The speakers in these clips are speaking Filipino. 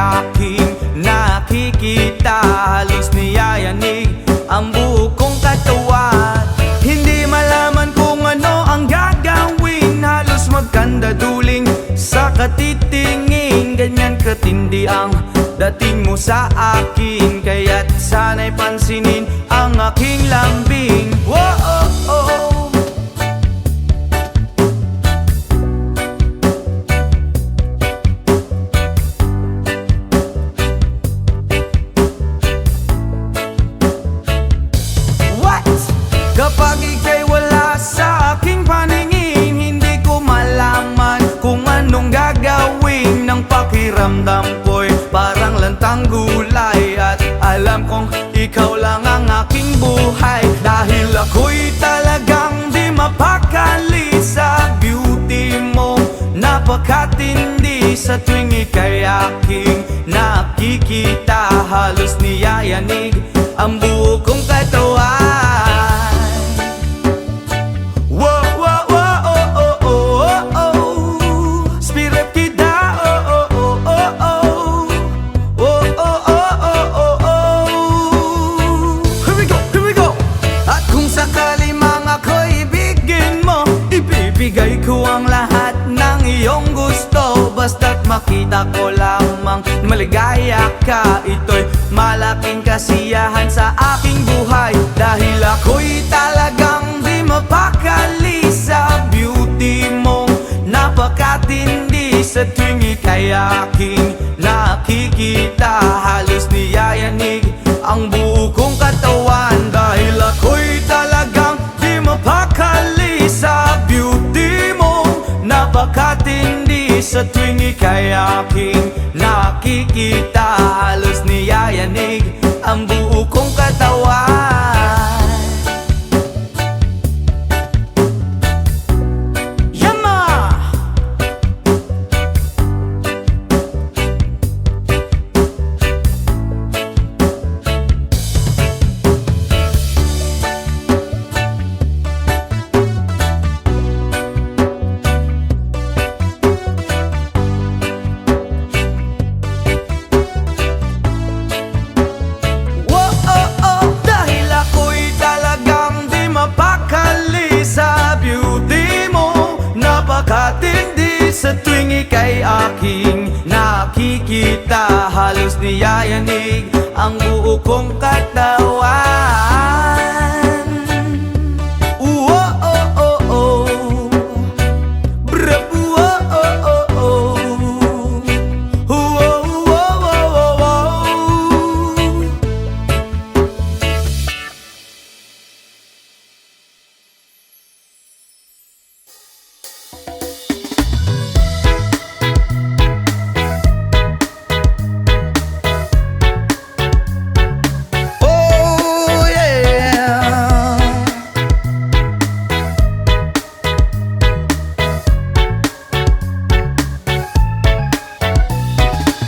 aking nakikita. Halos niyayanig ang buo kong katawan. Hindi malaman kung ano ang gagawin. Halos magkandaduling sa katitingin. Ganyan katindi ang dating mo sa akin, kaya't sana'y pansinin ang aking lambing. Whoa, oh, oh. Kapag ika'y wala sa aking paningin, hindi ko malaman kung anong gagawin. Ng pakiramdam ko'y parang lantang gulay, at alam kong ikaw lang ang aking buhay. Dahil ako'y talagang di mapakali sa beauty mo. Napakatindi sa tuwing ika'y aking nakikita. Halos niyayanig ang buo kong katawan. Ibigay ko ang lahat ng iyong gusto, basta't makita ko lamang maligaya ka. Ito'y malaking kasiyahan sa aking buhay, dahil ako'y talagang di mapakali sa beauty mo. Napakatindi sa tuwing ika'y aking nakikita. Halos niyayanig ang buo kong katawan, dahil ako'y talagang di mapakali sa beauty mo. Napakatindi sa tuwing ika'y aking nakikita. Halos niyayanig ang buo kong katawan. Yama! Napakatindi sa tuwing ika'y aking nakikita. Halos niyayanig ang buo kong katawan. Oh, oh, oh, oh. Brap, oh, oh, oh, oh. Oh, oh, oh, oh, oh.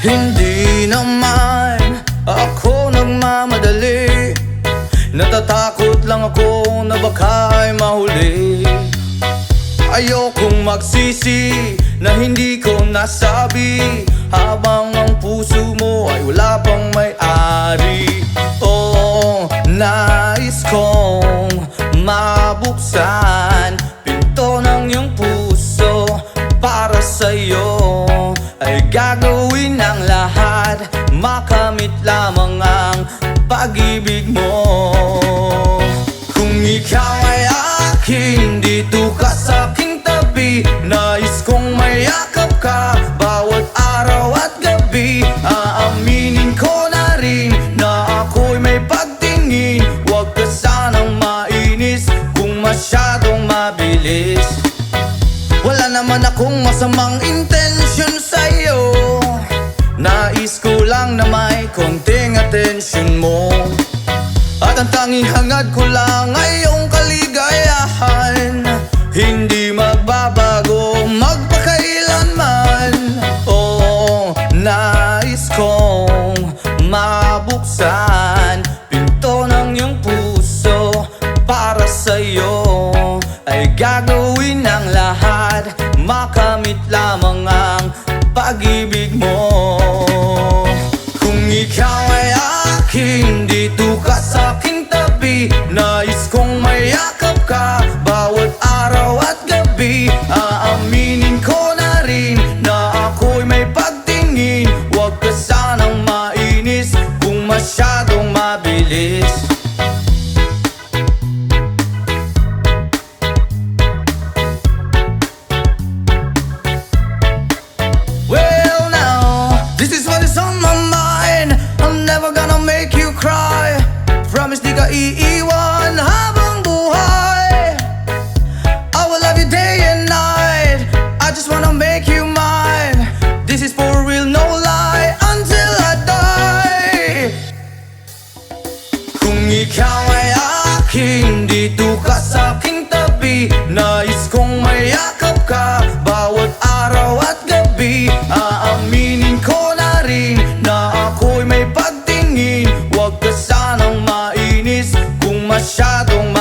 Hindi naman ako nagmamadali, natatakot lang ako na baka'y mahuli. Ayokong magsisi na hindi ko nasabi, habang ang puso mo ay wala pang may-ari. Oh, nais kong mabuksan pinto ng iyong puso. Para sa'yo ay gagawin ang lahat, makamit lamang ang pag-ibig mo. Kung ikaw ay akin, dito ka sa aking tabi. Nais kong mayakap ka bawat araw at gabi. Aaminin ko na rin na ako'y may pagtingin. Huwag ka sanang mainis kung masyadong mabilis. Wala naman akong masamang intensyon sa'yo, nais ko lang na may konting atensyon mo. At ang tanging hangad ko lang ay iyong kaligayahan. Hindi magbabago magpakailanman. Oh, nais kong mabuksan pinto ng iyong puso. Para sa'yo ay gagawin ang lahat, makamit lamang ang pag-ibig mo.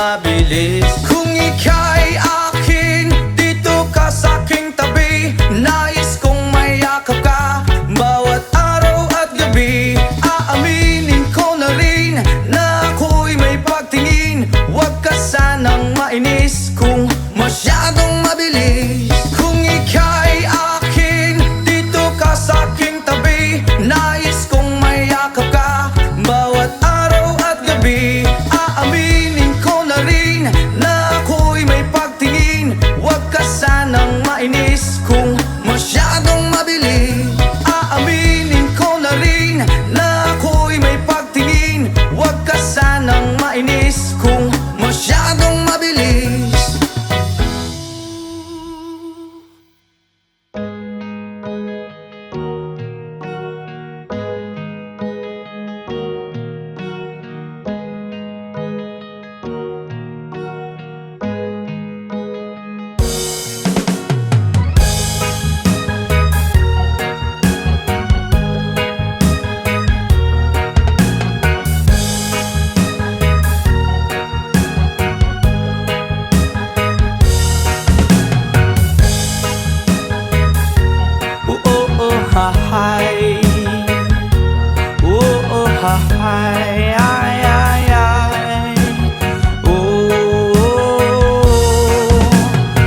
mabilis. Kung ika'y akin, dito ka sa'king tabi. Nais kong mayakap ka bawat araw at gabi. Aaminin ko na rin na ako'y may pagtingin. Huwag ka sanang mainis kung masyadong mabilis. Kung ika'y akin, dito ka sa'king tabi. Nais kong mayakap ka bawat araw at gabi. Aaminin ko na rin na ako'y may pagtingin. Huwag ka sanang mainis kung masyadong mabilis. Aaminin ko na rin na ako'y may pagtingin. Huwag ka sanang mainis kung masyadong mabilis. Hi, oh, hi, ay.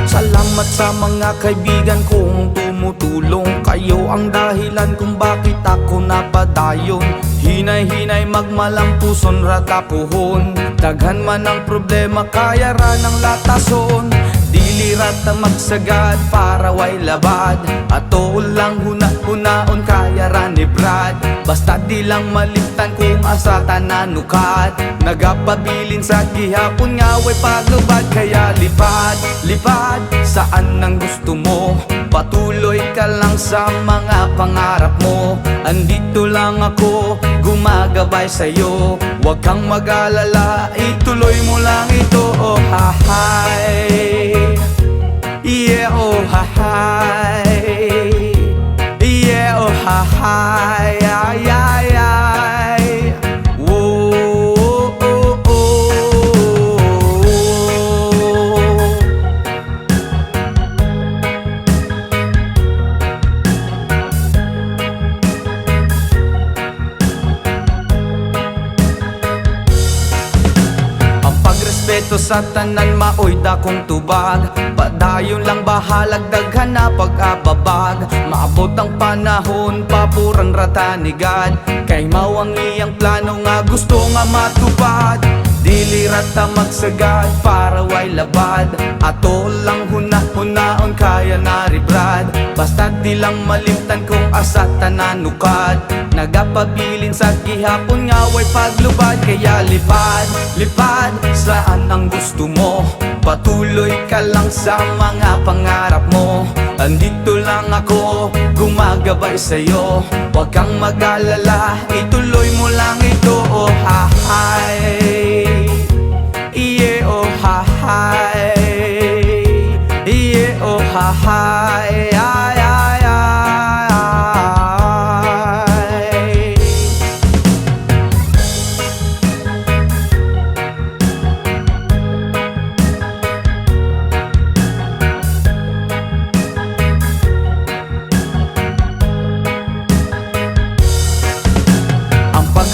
Salamat sa mga kaibigan kong tumutulong. Kayo ang dahilan kung bakit ako napadayon. Hinay-hinay magmalampuson ratapuhon. Daghan man ang problema kaya ra ng latason. Dilirat na magsagad para way labad. Ato lang huna-hunaon kaya ra ni Brad. Basta di lang malimtan kung asa tananukat. Nagapabilin sa gihapon nga way paglubad. Kaya lipad, lipad saan ang gusto mo. Patuloy ka lang sa mga pangarap mo. Andito lang ako, gumagabay sa'yo. Huwag kang mag-alala, ituloy mo lang ito. Oh hi, yeah, oh hi, yeah, oh hi, ay. Whoa, oh, oh. Ang pagrespeto sa tanan maoy dakong tubag. Padayon lang bahalag daghan na pag-ababag. Maabot ang panahon papuran rata ni God. Kay mao ang iyang plano nga gusto nga matupad. Dili rata magsagad para way labad. Ato lang huna-hunaon kaya na ri Brad. Basta di lang malimtan kung asa tananukat. Nagapabilin sa gihapon nga way paglubad. Kaya lipad, lipad saan ang gusto mo. Patuloy ka lang sa mga pangarap mo. Andito lang ako, gumagabay sa'yo. Huwag kang mag-alala, ituloy mo lang ito. Oh hi, yeah, oh hi, yeah, oh hi, ay.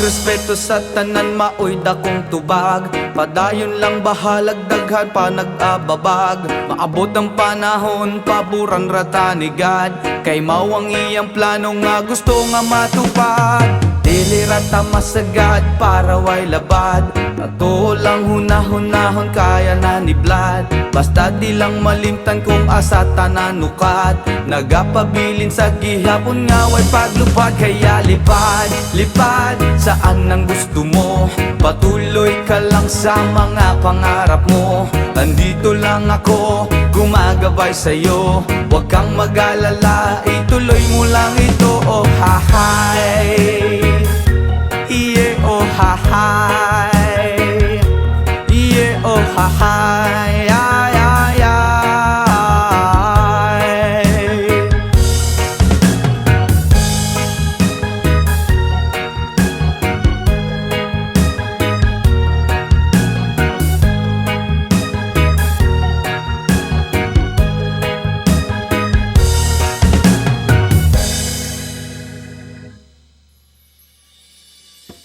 Respeto sa tanan maoy dakong tubag. Padayon lang bahalag daghan pa nag-ababag. Maabot ang panahon paburan rata ni God. Kay mao ang iyang plano nga gusto nga matupad. Dili rata masagad para way labad. Ato lang huna-hunahon kaya na ni Vlad. Basta di lang malimtan kung asa tananukat. Nagapabilin sa gihapon nga way paglupad. Kaya lipad, lipad saan ang gusto mo. Patuloy ka lang sa mga pangarap mo. Andito lang ako, gumagabay sa'yo. Huwag kang mag-alala, ituloy mo lang ito. Oh hi, yeah, oh hi, yeah, oh hi, ay.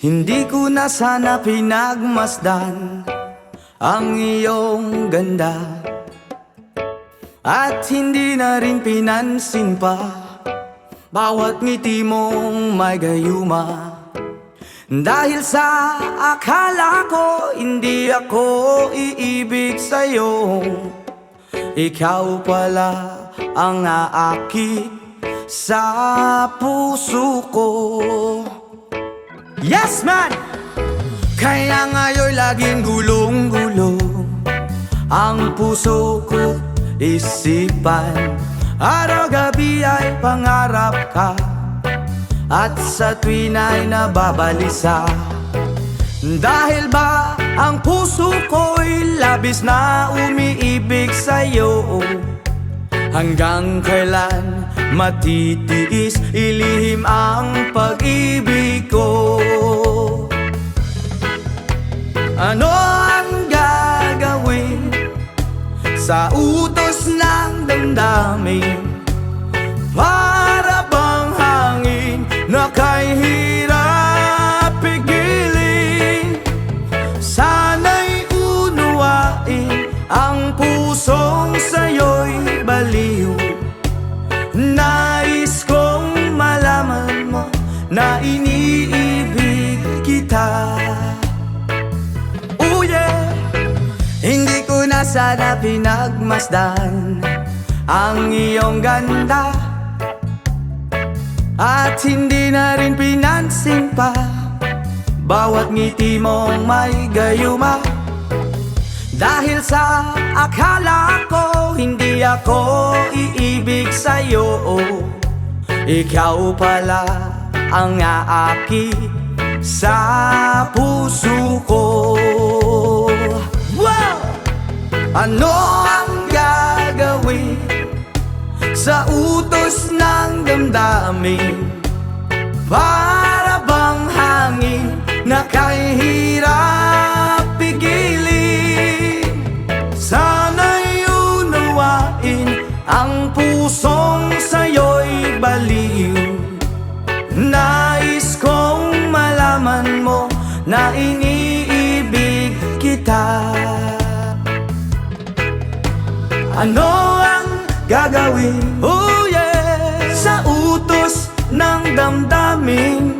Hindi ko na sana pinagmasdan ang iyong ganda, at hindi na rin pinansin pa bawat ngiti mong may gayuma. Dahil sa akala ko hindi ako iibig sa'yo, ikaw pala ang aakit sa puso ko. Yes man! Kaya ngayon'y laging gulong-gulo ang puso ko, isipan. Araw-gabi ay pangarap ka, at sa tuwin ay nababalisa. Dahil ba ang puso ko'y labis na umiibig sa'yo, hanggang kailan matitiis ilihim ang pag-ibig ko? Ano ang gagawin sa utos ng damdamin? Para bang hangin na kay hirap pigilin? Sana'y unuwain ang pusong sa'yo'y baliw. Nais kong malaman mo na iniibig kita. Oh yeah! Hindi ko na sana pinagmasdan ang iyong ganda, at hindi na rin pinansin pa bawat ngiti mong may gayuma. Dahil sa akala ko hindi ako iibig sa'yo, ikaw pala ang aakit sa puso ko. Wow! Ano ang gagawin sa utos ng damdamin? Para bang hangin na kay hirap pigilin? Sana'y unawain ang pusong sa'yo'y baliw. Nais kong malaman mo na iniibig kita. Ano ang gagawin, oh yeah, sa utos ng damdamin?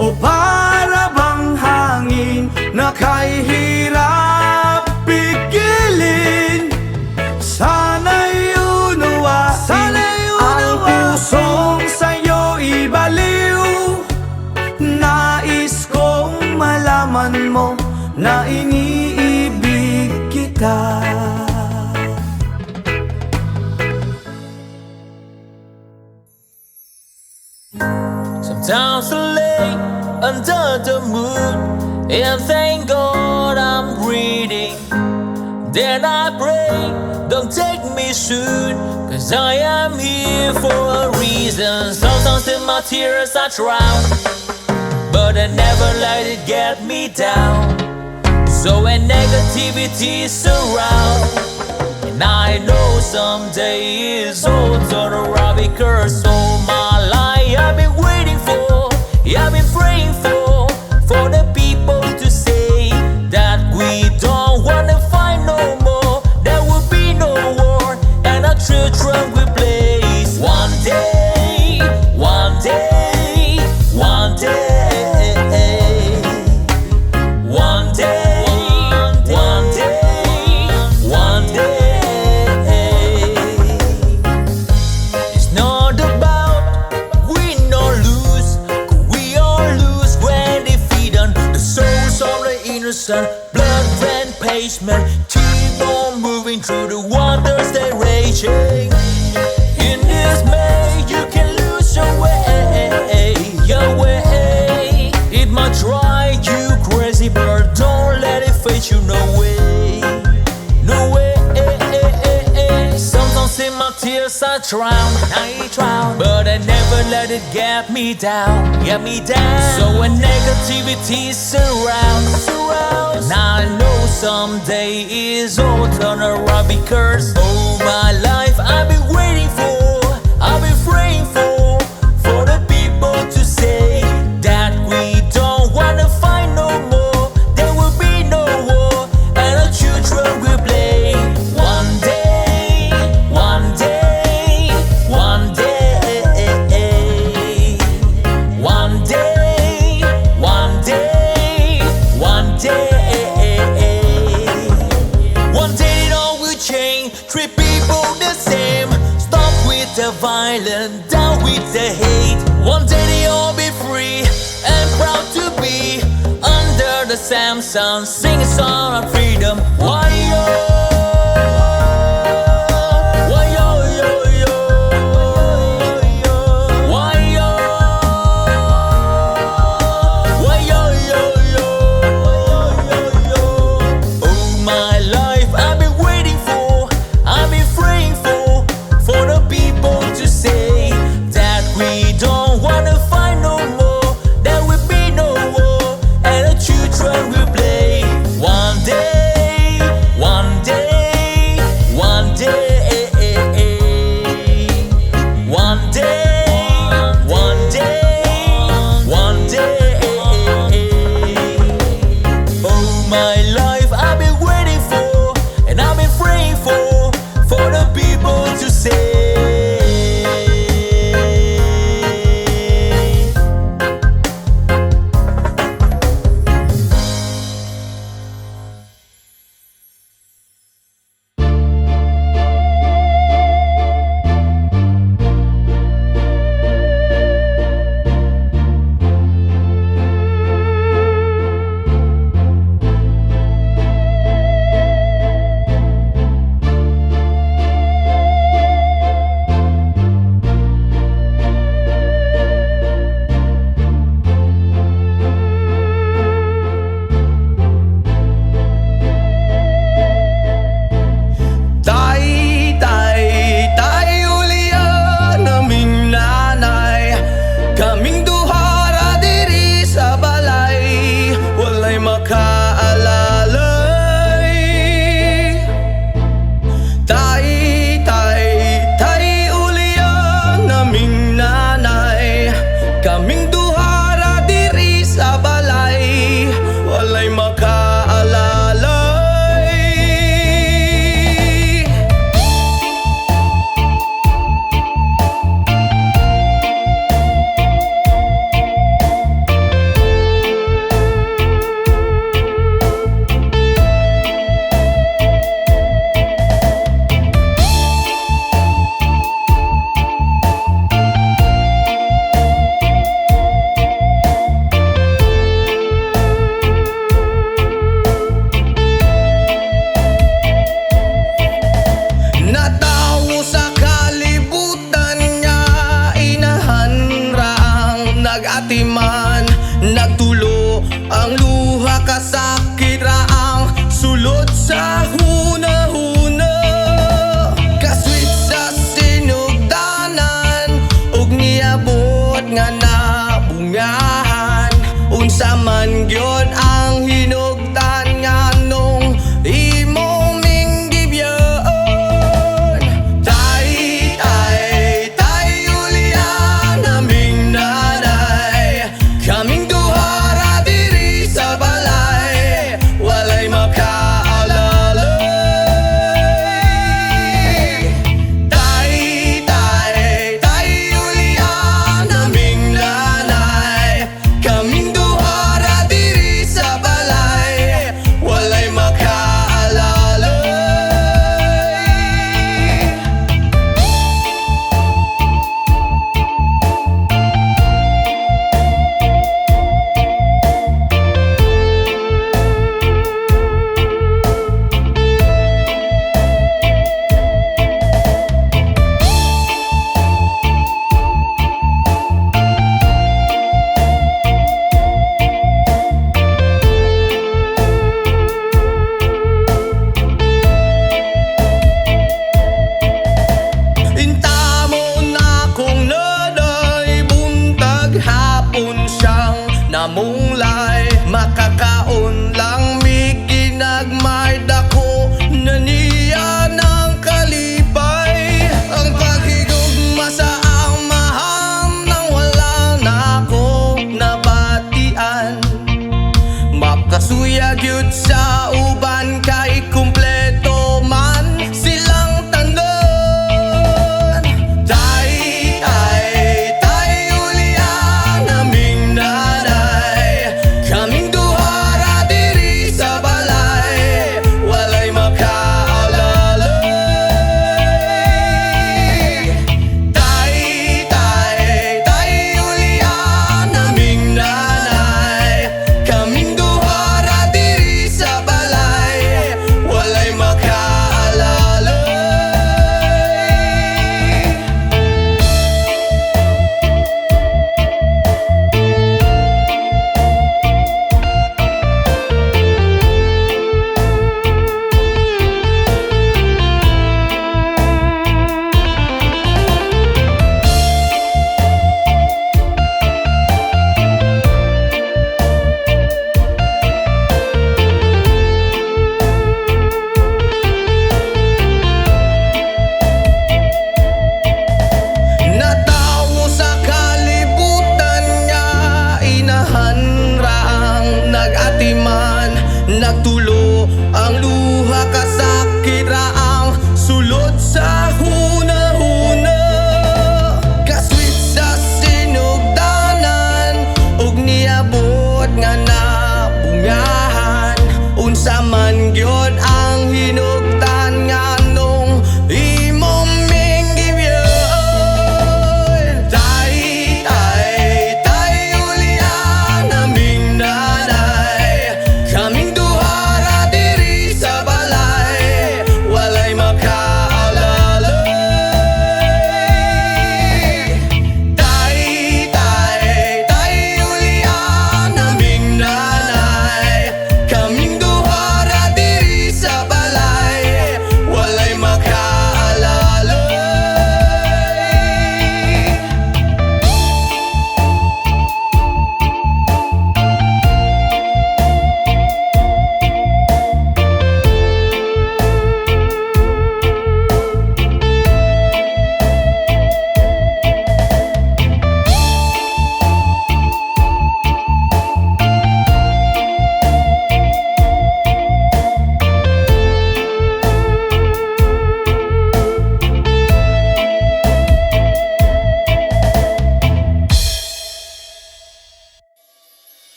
O para bang hangin na kay hirap pigilin? Sana'y unawain ang pusong sa'yo'y baliw. Nais kong malaman mo na iniibig kita. Sometimes I lay under the moon and thank God I'm breathing. Then I pray, don't take me soon, 'cause I am here for a reason. Sometimes in my tears I drown, but I never let it get me down. So when negativity surround, and I know someday it's all turn around, because all my life I've been waiting for, I've been praying for the people to say that we don't wanna fight no more. There will be no war and a true tranquil place. One day, one day, one day, one day, one day, one day. It's not about win or lose, 'cause we all lose when defeated. The souls of the innocent, blood red pavement, keep on moving through the waters they raging. In this May, you can lose your way, your way. It might drive you crazy, but don't let it fade you. No way, no way. Sometimes in my tears I drown, but I never let it get me down, So when negativity surrounds, and I know someday it's all turn around, because all my life I've been waiting for, I've been praying for the people to say that we don't wanna island, down with the hate. One day they all be free and proud to be under the same sun, sing a song of freedom. Why yo? Why yo yo yo? Why yo? Why yo yo yo? Oh my life, I've been waiting for, I've been praying for the people to say that we don't wanna fight no more, there will be no war, and the children will play. One day, one day, one day, one day, one day, one day. Oh my life, I've been waiting for, and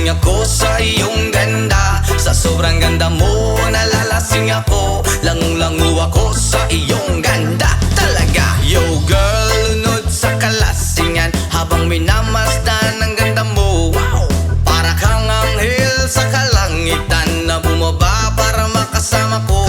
Nalalasing ako sa iyong ganda. Sa sobrang ganda mo, nalalasing ako. Langung-langu ako sa iyong ganda. Talaga, yo girl, lunod sa kalasingan habang minamasdan ang ganda mo. Wow! Para kang anghel sa kalangitan na bumaba para makasama ko.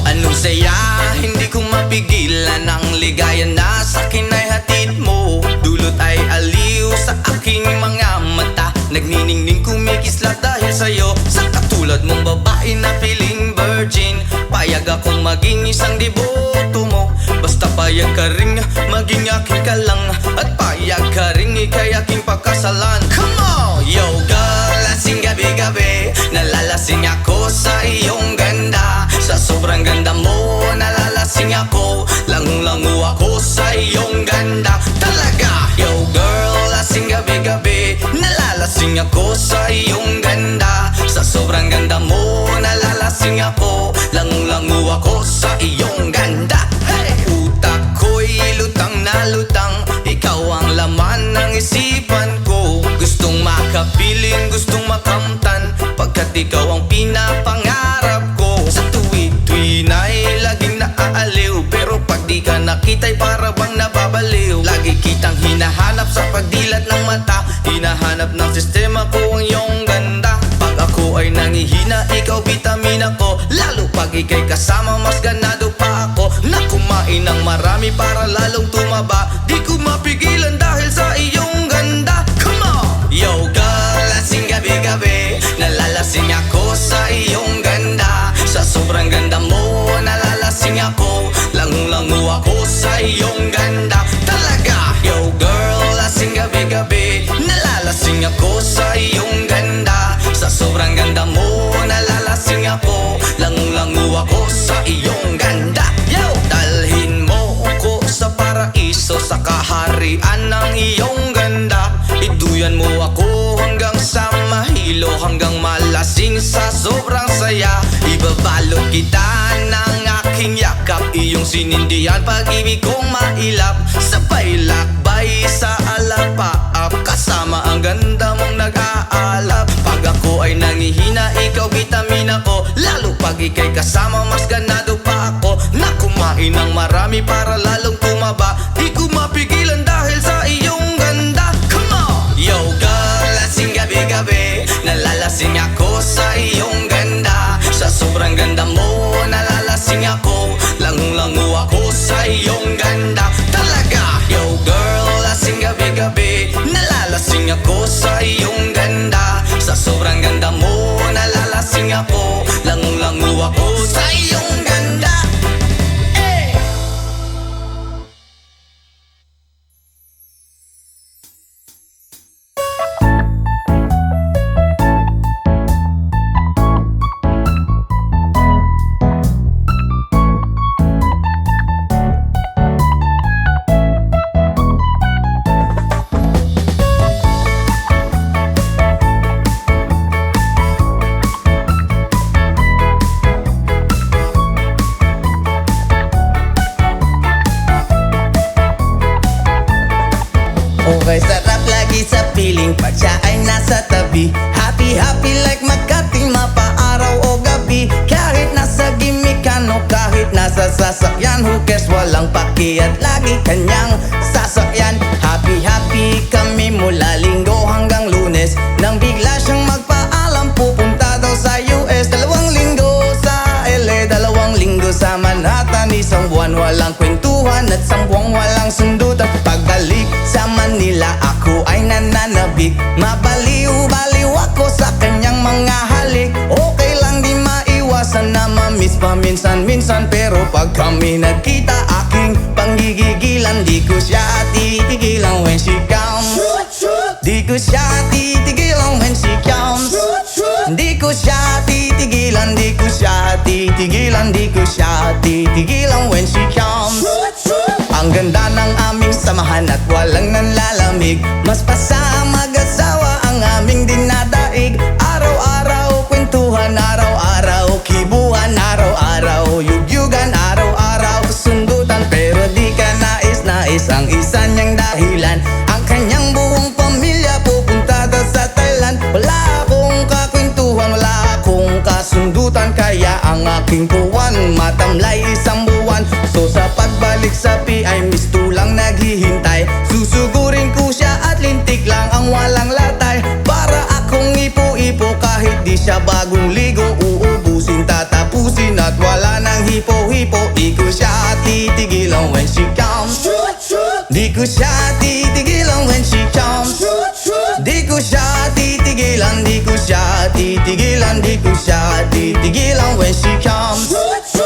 Anong saya, hindi ko mapigilan ang ligaya na sa'kin ay hatid mo. Dulot ay aliw sa aking mga mata. Nagniningning kumikislat dahil sa'yo. Sa katulad mong babae na feeling virgin, payag akong maging isang deboto mo. Basta payag ka rin maging aking ka lang, at payag ka rin ikay aking pagkasalan. Come on! Yo girl, lasing gabi-gabi, nalalasing ako sa iyong ganda. Sa sobrang ganda mo, nalalasing ako. Langung-langu ako sa iyong ganda. Talaga, yo girl, lasing gabi-gabi, nalalasing ako sa iyong ganda. Sa sobrang ganda mo, nalalasing ako. Langung-langu ako sa iyong ganda. Hey! Utak ko'y lutang na lutang, ikaw ang laman ng isipan ko. Gustong makapiling, gustong makamtan, pagkat ikaw ang pinapangarap ko. Sa tuwi-tuwi na'y laging naaaliw, pero pag di ka nakita'y para bang nababaliw. Lagi kitang hinahanap sa pagdilat ng mata, hinahanap ng sistema ko ang iyong ganda. Pag ako ay nangihina, ikaw vitamina ko. Lalo pag ika'y kasama, mas ganado pa ako na kumain ng marami para lalong tumaba. Di ko mapigilan dahil sa iyong ganda. Come on! Yo girl, lasing gabi-gabi, nalalasing ako sa iyong ganda. Sa sobrang ganda mo, nalalasing ako. Langung-langu ako sa iyong ganda. Talaga, yo girl, lasing gabi-gabi, nalalasing ako sa iyong ganda. Sa sobrang ganda mo, nalalasing ako. Langung-langu ako sa iyong ganda. Yo! Dalhin mo ko sa paraiso, sa kaharian ng iyong ganda. Iduyan mo ako hanggang sa mahilo, hanggang malasing sa sobrang saya. Ibabalot kita ng aking yakap, iyong sinindihan pag-ibig kong mailap. Sabay lakbay sa alapaap, kasama ang ganda mong nag-aalap. Pag ako ay nangihina, ikaw vitamina ko. Lalo pag ika'y kasama, mas ganado pa ako na kumain ng marami para lalong tumaba. Di ko mapigilan dahil sa iyong ganda. Come on! Yo girl, lasing gabi-gabi, nalalasing ako sa iyong ganda. Sa sobrang ganda mo, nalalasing ako. Langung-langu ako sa iyong ganda. Talaga, yo girl, lasing gabi-gabi, nalalasing ako sa iyong ganda. Sa sobrang ganda mo, nalalasing ako. Langung-langu ako sa iyong ganda. Eh! Okay, sarap lagi sa piling pag siya ay nasa tabi. Happy, happy like Makati, mapaaraw o gabi. Kahit nasa gimikan o kahit nasa sasakyan, who cares, walang paki at lagi kanyang sasakyan. Happy, happy kami mula Linggo hanggang Lunes, nang bigla siyang magpaalam pupunta daw sa US. 2 linggo sa LA, 2 linggo sa Manhattan. Isang buwan walang kwentuhan at 1 buwang walang sundutan. Pagbalik sa Manila, ako ay nananabik. Mabaliw-baliw ako sa kanyang mga halik. Okay lang di maiwasan na mamiss paminsan-minsan, pero pag kami nagkita, aking panggigigilan. Di ko siya titigilan when she comes. Di ko siya titigilan when she comes. Di ko siya titigilan, di ko siya titigilan, di ko siya titigilan when she comes. Ang ganda ng aming samahan at walang nanlalamig. Mas pasa mag-asawa ang aming dinadaig. Araw-araw kwentuhan, araw-araw kibuhan, araw-araw yugyugan, araw-araw sundutan. Pero di ka nais-nais ang isa niyang dahilan. Ang kanyang buong pamilya pupunta daw sa Thailand. Wala aking buwan, matamlay isang buwan. So sa pagbalik sa PI, misto lang naghihintay. Susugurin ko siya at lintik lang ang walang latay. Para akong ipo-ipo kahit di siya bagong ligo. Uubusin, tatapusin at wala nang hipo-hipo. Di ko siya titigilan when she comes. Di ko siya titigilan when she comes. Di ko siya titigilan, di ko siya titigilan, di ko siya titigilan when she comes.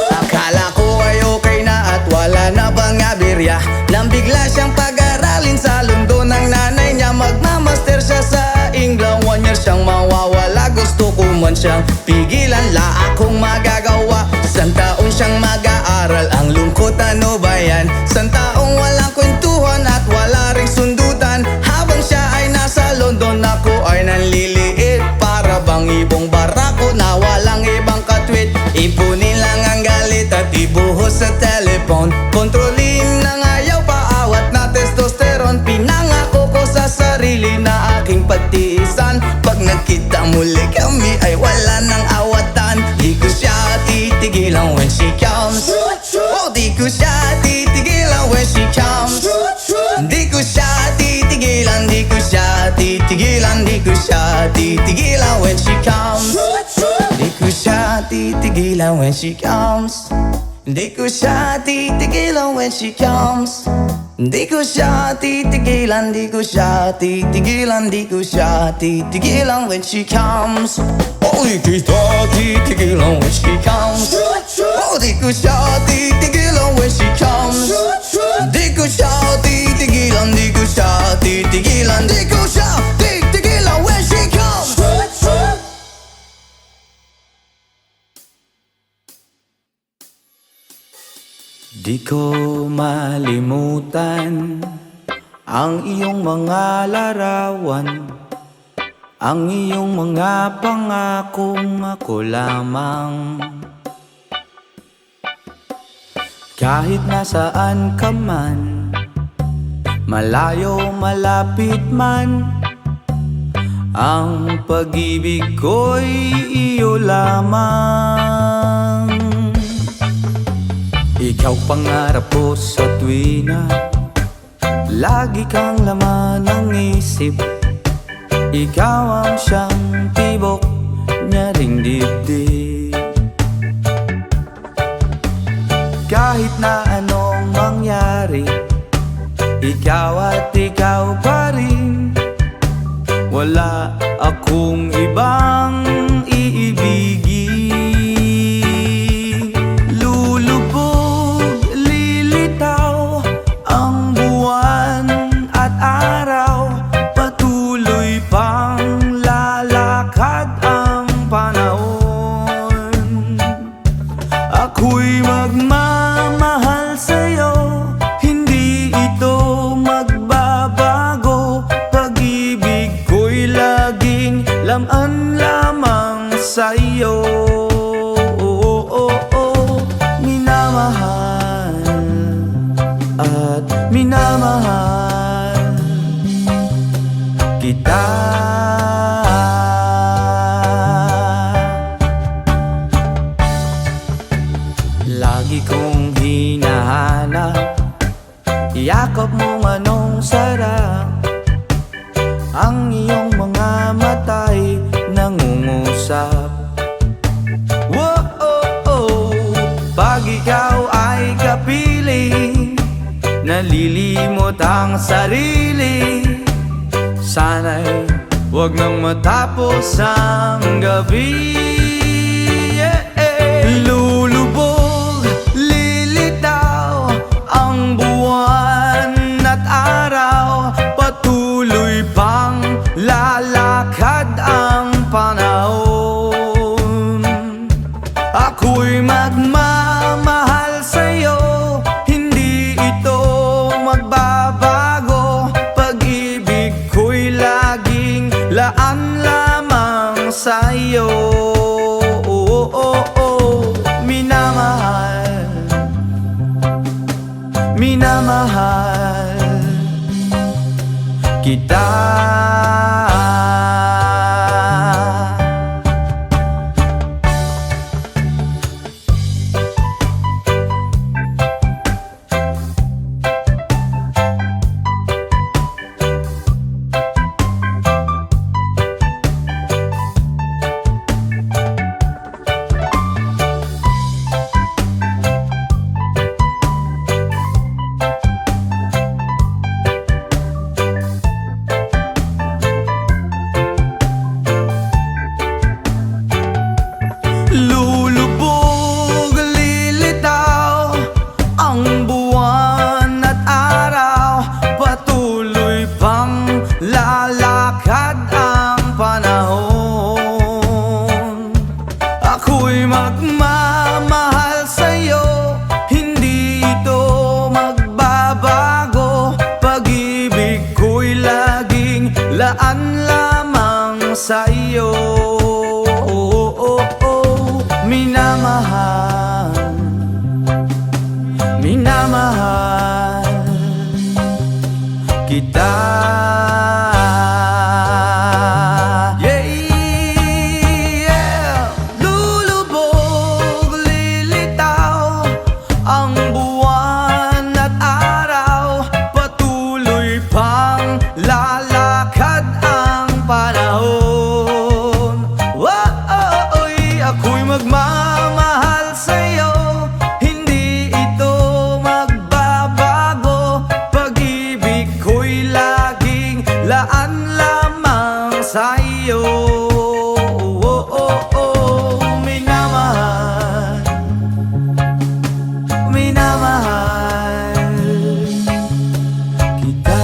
Akala ko ay okay na at wala na bang aberya, nang bigla siyang pag-aralin sa London ng nanay niya. Magmamaster siya sa England, 1 year siyang mawawala. Gusto ko man siyang pigilan, la akong magagawa. Isang taon siyang mag-aaral, ang lungkot ano ba yan? Isang taong walang kwentuhan at wala ring sundutan. Habang siya ay nasa London, ako ay nanliliit. Para bang ibong barako na walang ibang katwit. Ipunin lang ang galit at ibuhos sa telephone. Kontrolin ng ayaw, paawat na testosterone. Pinangako ko sa sarili na aking pagtiisan. Pag nagkita muli kami ay wala nang awatan. Di ko siya titigilan when she comes. Oh, di ko siya titigilan when she comes. Di ko siya titigilan, di ko siya titigilan, di ko siya titigilan when she comes. Di ko siya titigilan when she comes. Di ko siya titigilan when she comes. Di ko siya titigilan, di ko siya titigilan, di ko siya titigilan when she comes. Oh, di ko siya titigilan when she comes. Oh, di ko siya titigilan when she comes. Di ko siya titigilan, di ko siya titigilan, di ko siya titigilan when she comes. Di ko malimutan ang iyong mga larawan, ang iyong mga pangakong ako lamang. Kahit nasaan ka man, malayo malapit man, ang pag-ibig ko'y iyo lamang. Ikaw pangarap ko sa tuwina, lagi kang laman ng isip. Ikaw ang siyang tibok niya ring dibdib. Kahit na anong mangyari, ikaw at ikaw pa rin. Wala akong ibang iibigin. Ako'y magmamahal sa'yo, hindi ito magbabago. Pag-ibig ko'y laging laman lamang sa'yo. Minamahal at minamahal kita. Lagi kong hinahanap, yakap mong anong sarap. Ang iyong mga mata'y nangungusap. Whoa, oh, oh. Pag ikaw ay kapiling, nalilimot ang sarili. Sana'y wag nang matapos ang gabi. Lulubog, lilitaw ang buwan at araw. Patuloy pang lalakad ang panahon. Ako'y magmamahal sa'yo, hindi ito magbabago. Pag-ibig ko'y laging laan lamang sa'yo. Minamahal, minamahal kita. minamahal kita. Yeah, yeah. Lulubog, lilitaw ang buwan at araw, patuloy pang lalakad ang panahon. Ako'y magmamahal sa'yo, hindi ito magbabago. Pag-ibig ko'y laging laan lamang sa'yo. Minamahal, minamahal kita.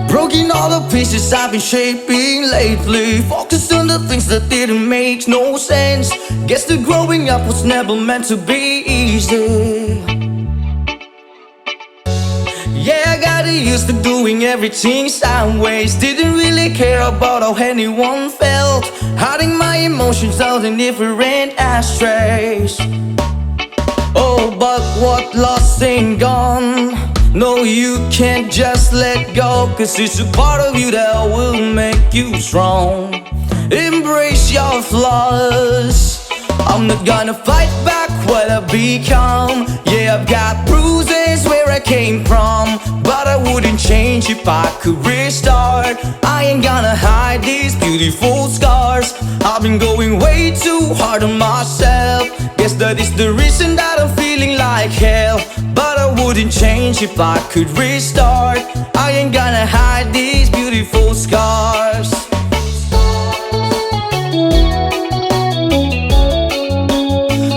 Broken all the pieces I've been shaping lately, focused on the things that didn't make no sense. Guess that growing up was never meant to be easy. Yeah, I got used to doing everything sideways, didn't really care about how anyone felt, hiding my emotions out in different ashtrays. Oh, but what lost ain't gone. No, you can't just let go, 'cause it's a part of you that will make you strong. Embrace your flaws. I'm not gonna fight back what I've become. Yeah, I've got bruises where I came from, but I wouldn't change if I could restart. I ain't gonna hide these beautiful scars. I've been going way too hard on myself. Guess that is the reason that I'm feeling like hell, but I wouldn't change if I could restart. I ain't gonna hide these beautiful scars.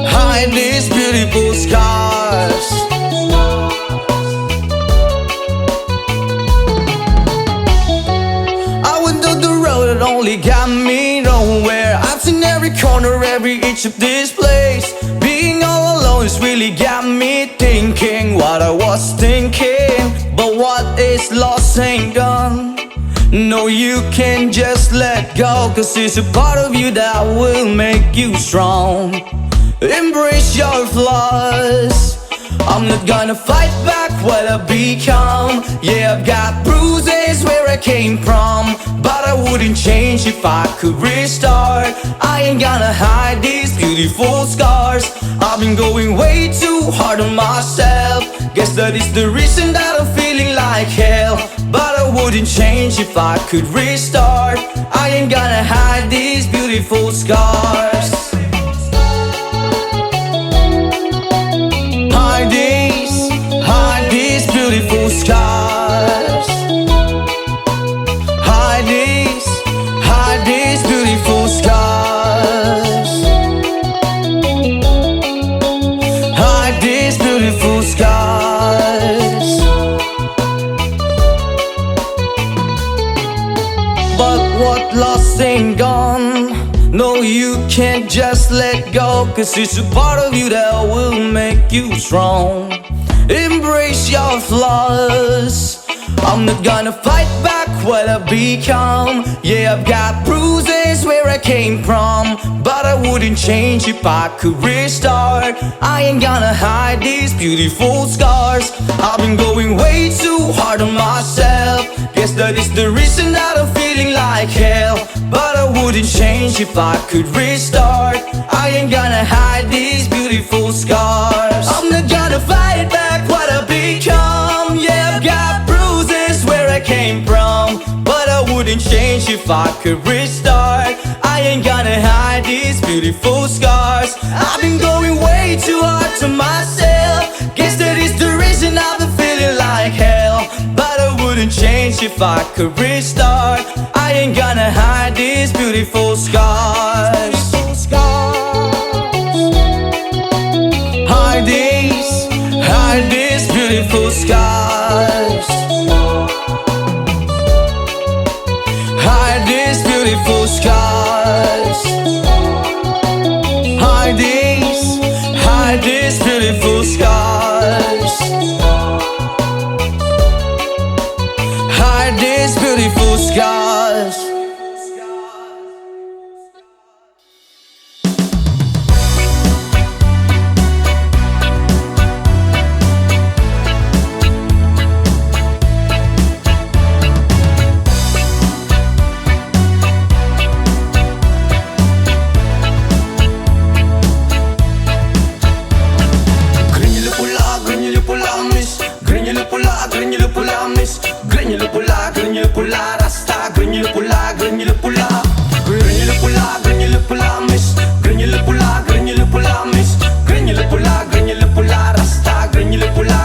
Hide these beautiful scars. I went down the road that only got me nowhere. I've seen every corner, every inch of this place. Being all alone has really got me thinking what I was thinking. But what is lost ain't gone. No, you can't just let go, 'cause it's a part of you that will make you strong. Embrace your flaws. I'm not gonna fight back what I've become. Yeah, I've got bruises where I came from, but I wouldn't change if I could restart. I ain't gonna hide these beautiful scars. I've been going way too hard on myself. Guess that is the reason that I'm feeling like hell, but I wouldn't change if I could restart. I ain't gonna hide these beautiful scars. Hide these beautiful scars. Hide these beautiful scars. Hide these beautiful scars. But what lost ain't gone. No, you can't just let go, 'cause it's a part of you that will make you strong. Embrace your flaws. I'm not gonna fight back what I've become. Yeah, I've got bruises where I came from, but I wouldn't change if I could restart. I ain't gonna hide these beautiful scars. I've been going way too hard on myself. Guess that is the reason that I'm feeling like hell, but I wouldn't change if I could restart. I ain't gonna hide these beautiful scars. I'm not gonna fight back what I've become. Yeah, I've got bruises where I came from, but I wouldn't change if I could restart. I ain't gonna hide these beautiful scars. I've been going way too hard to myself. Guess that is the reason I've been wish if I could restart, I ain't gonna hide these beautiful scars. Hide these beautiful scars. Hide these beautiful scars. Hide these beautiful scars. Hide these beautiful scars. Granular pula, rasta, granular pula, granular pula. Granular pula, granular pula, miss. Granular pula, miss. Granular pula, rasta, granular pula.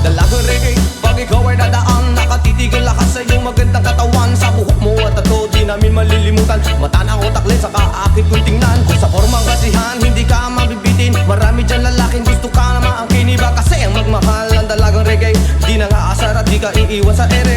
Dalagang reggae, pag ikaw ay dadaan, nakatitigil lakas sa iyong magandang katawan. Sa buhok mo at tato, di namin malilimutan. Mata ng utak, lens, saka akit kong tingnan. Kung sa formang kasihan, hindi ka mabibitin. Marami dyan lalaking gusto ka na maangkin. Iba kasi ang magmahal ng dalagang reggae, di na nga asar at di ka iiwan sa ere.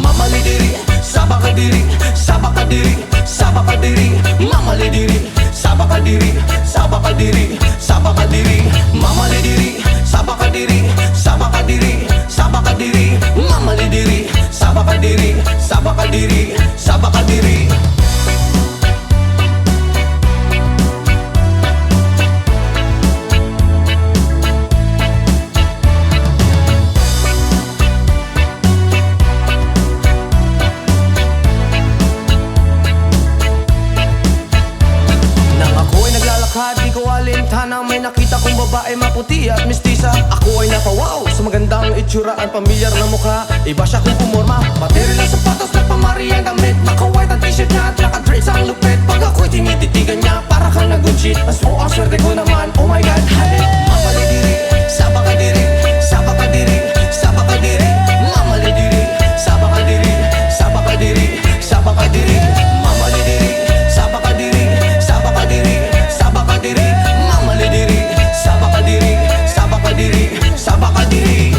Mamalidiri, sabakadiri, sabakadiri, sabakadiri. Mamalidiri, sabakadiri, sabakadiri, sabakadiri. Mamalidiri, sabakadiri, sabakadiri, sabakadiri. Mamalidiri, sabakadiri, sabakadiri, sabakadiri. Di ko alintana, may nakita kong babae maputi at mistisa. Ako ay napawaw sa magandang itsura at pamilyar na mukha. Iba siya kung pumorma, material ang sapatos na pamari ang damit. Naka-white ang t-shirt niya at naka-dreads ang lupit. Pag ako'y tinititigan niya, para kang nag-good shit. Mas ang swerte ko naman, oh my god, hey! Mamalidiri, sabakadiri, sabakadiri, sabakadiri. Mamalidiri, sabakadiri, sabakadiri, sabakadiri. Mamalidiri, sabakadiri, sabakadiri, sabakadiri. Mamalidiri, sabakadiri, sabakadiri, sabakadiri.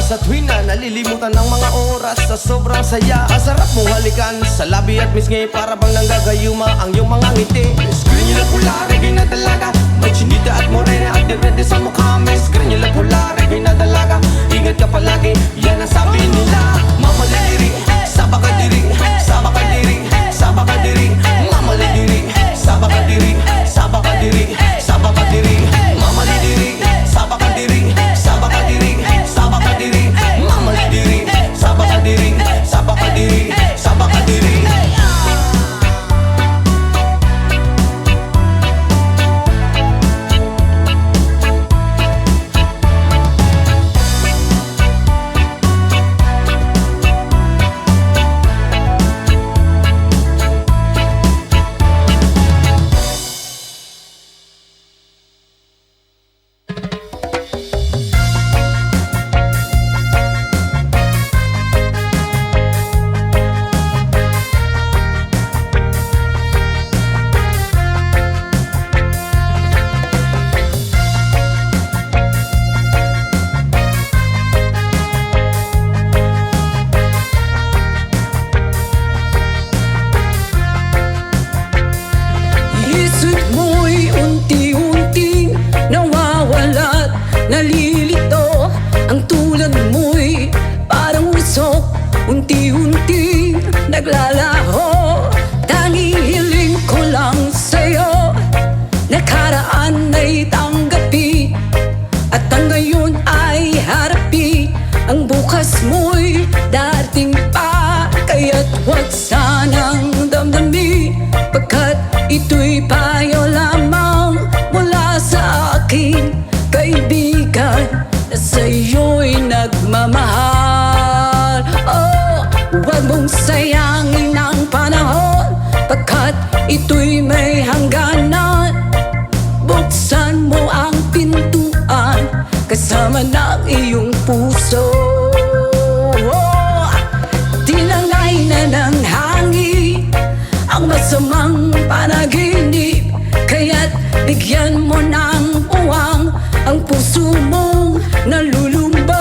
Sa tuwing na nalilimutan ng mga oras sa sobrang saya. Ang sarap mong halikan sa labi at misngi, para bang nanggagayuma ang iyong mga ngiti. Granular pula, reggae na dalaga, may chinita at morena at depende sa mukha. Miss granular pula, reggae na dalaga, ingat ka palagi, yan ang sabi nila. Mamalidiri, sabakadiri, sabakadiri, sabakadiri. Mamalidiri, sabakadiri, sabakadiri, sabakadiri. Mamalidiri, sabakadiri, sabakadiri, sabakadiri. Mamalidiri, sabakadiri, sabakadiri, sabakadiri. Nalilito ang tulad mo'y parang usok, unti-unti naglalaho. Tanging hiling ko lang sa'yo, nakaraan ay tanggapi, at ang ngayon ay harapi. Ang bukas mo'y dating pa, kaya't huwag sanang damdami, pagkat ito'y payo lamang mula sa akin, kaibigan. na sa'yo'y nagmamahal. Oh, huwag mong sayangin ang panahon, pagkat ito'y may hangganan. Buksan mo ang pintuan kasama ng iyong puso. Oh, tinangay na ng hangin ang masamang panaginip, kaya't bigyan mo ng uwang ang puso mong nalulumbay.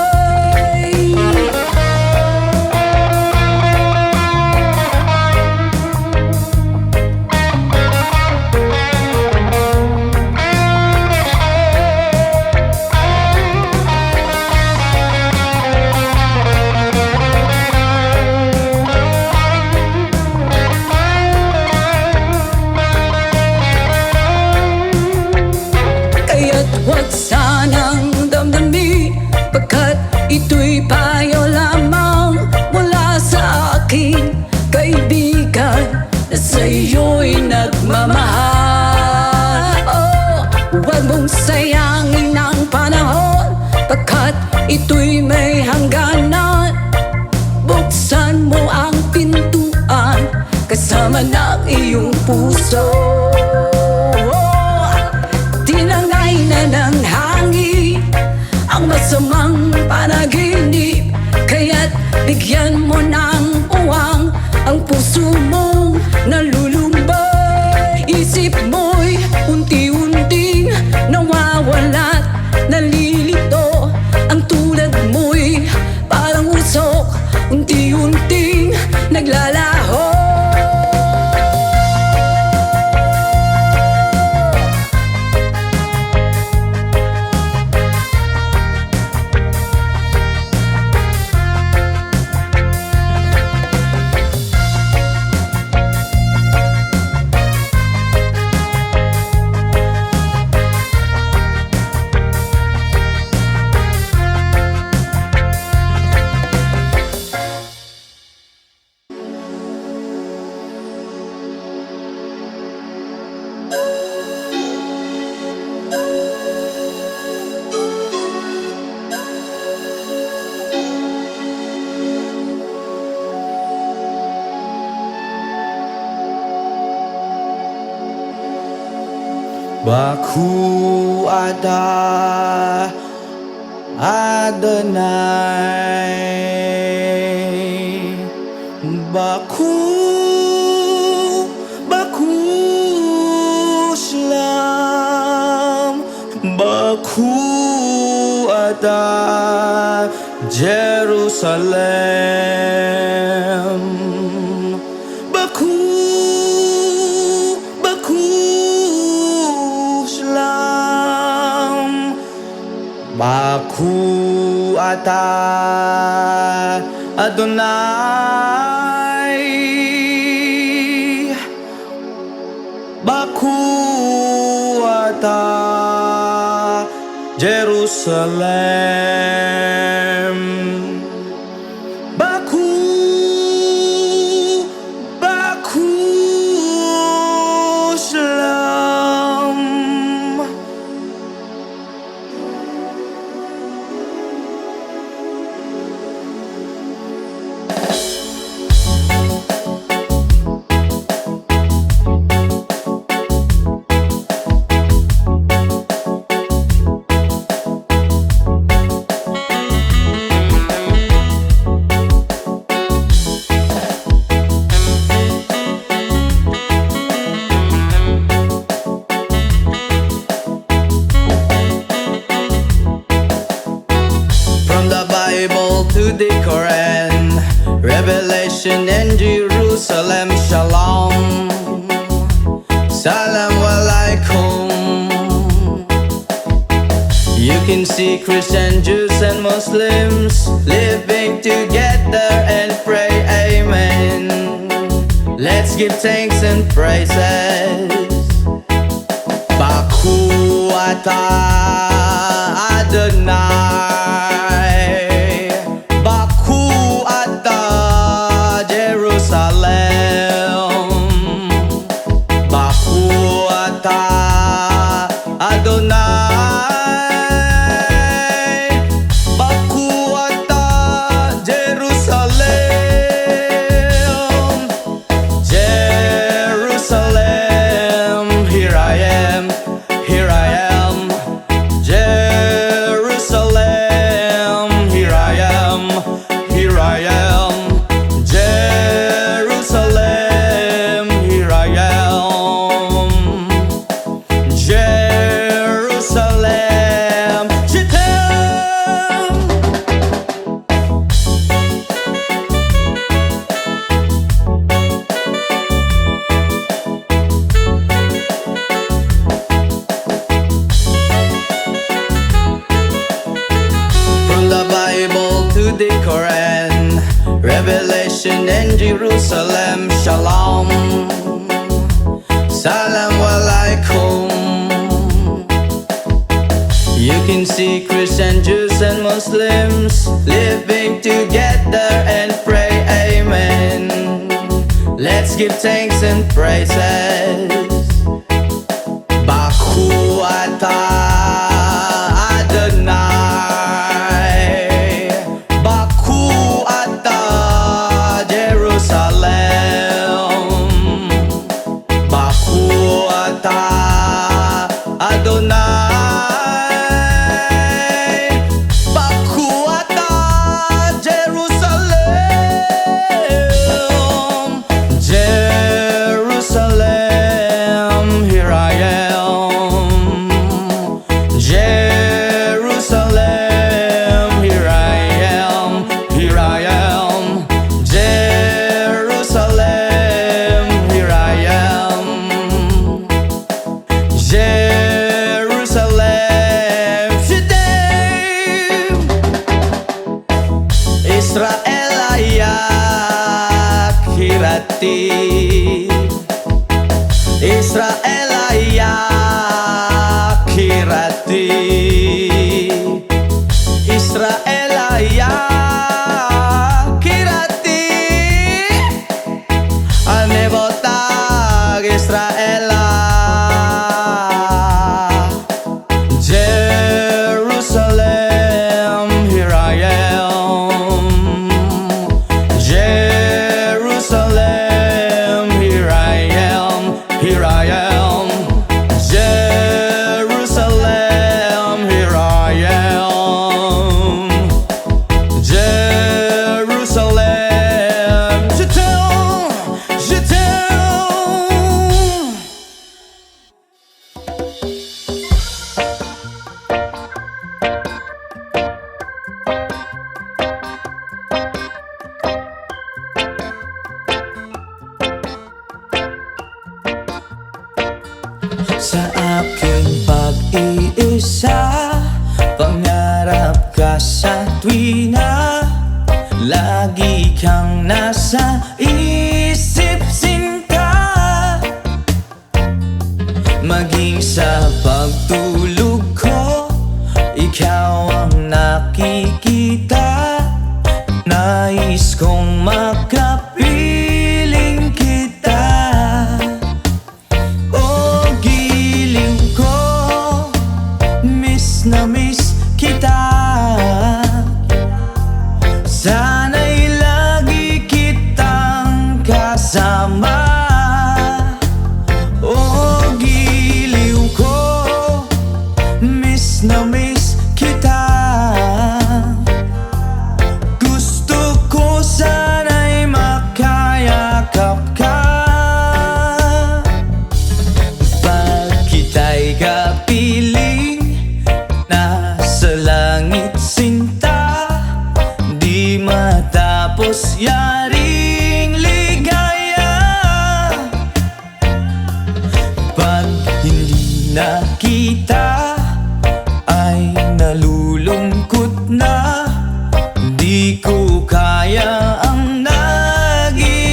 Kaya't huwag sanang damdamin, pagkat ito'y payo lamang mula sa aking kaibigan na sa'yo'y nagmamahal. Oh, huwag mong sayangin ang panahon, pagkat ito'y may hangganan. Buksan mo ang pintuan kasama ng iyong puso. Tinangay na ng hangin ang masamang panaginip, kaya't bigyan mo ng uwang ang puso mong nalulumbay. Isip mo'y unti-unting nawawala't nalilito, ang tulad mo'y parang usok, unti-unting naglalaho. Baku ada Adonai. Baku Shalom. Baku ada Jerusalem. Baku Shalom. Baku ata Adonai. Baku ata Jerusalem. Baku Shalom. From the Bible to the Quran, Revelation and Jerusalem, Shalom. Salam alaikum. You can see Christian, Jews and Muslims living together and pray amen. Let's give thanks and praises. Baku ata Adonai. Baku ata Jerusalem. Baku ata Adonai. Koran, Revelation in Jerusalem, Shalom, Salam Alaikum. You can see Christian, Jews and Muslims living together and pray amen. Let's give thanks and praises. Baku atah Adonai, Baku atah Jerusalem, Baku atah Adonai, Baku atah Jerusalem, Jerusalem, here I am. Jerusalem, here I am, here I am. Jerusalem, here I am. Jerusalem, Shedem, Israel ayak hirati, Israel ayak hirati, Israel ayak hirati, anebotag Israel. Jerusalem, here I am. Jerusalem, here I am, here I am. Jerusalem, here I am. Jerusalem, je t'aime, je t'aime. Sa aking pag-iisa, pangarap ka sa tuwina, lagi kang nasa isip sinta. Maging sa pagtulog ko, ikaw ang nakikita. Nais kong makapiling kita. Oh, giliw ko, miss na miss kita. Sana'y lagi kitang kasama. Oh, giliw ko, miss na miss kita. Gusto ko sana'y makayakap ka. Pag kita'y kapiling, nasa langit sinta, di matapos yaring ligaya. Pag hindi nakita, ay nalulungkot na. Di ko kaya ang nag-iisa.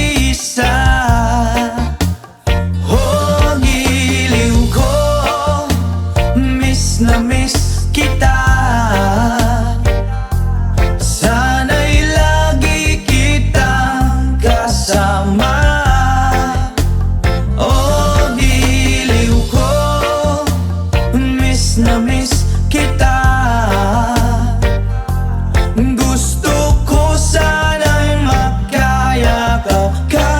Oh, giliw ko, miss na miss kita. Sana'y lagi kitang kasama. Oh, giliw ko, miss na miss kita. Gusto ko sana'y makayakap ka.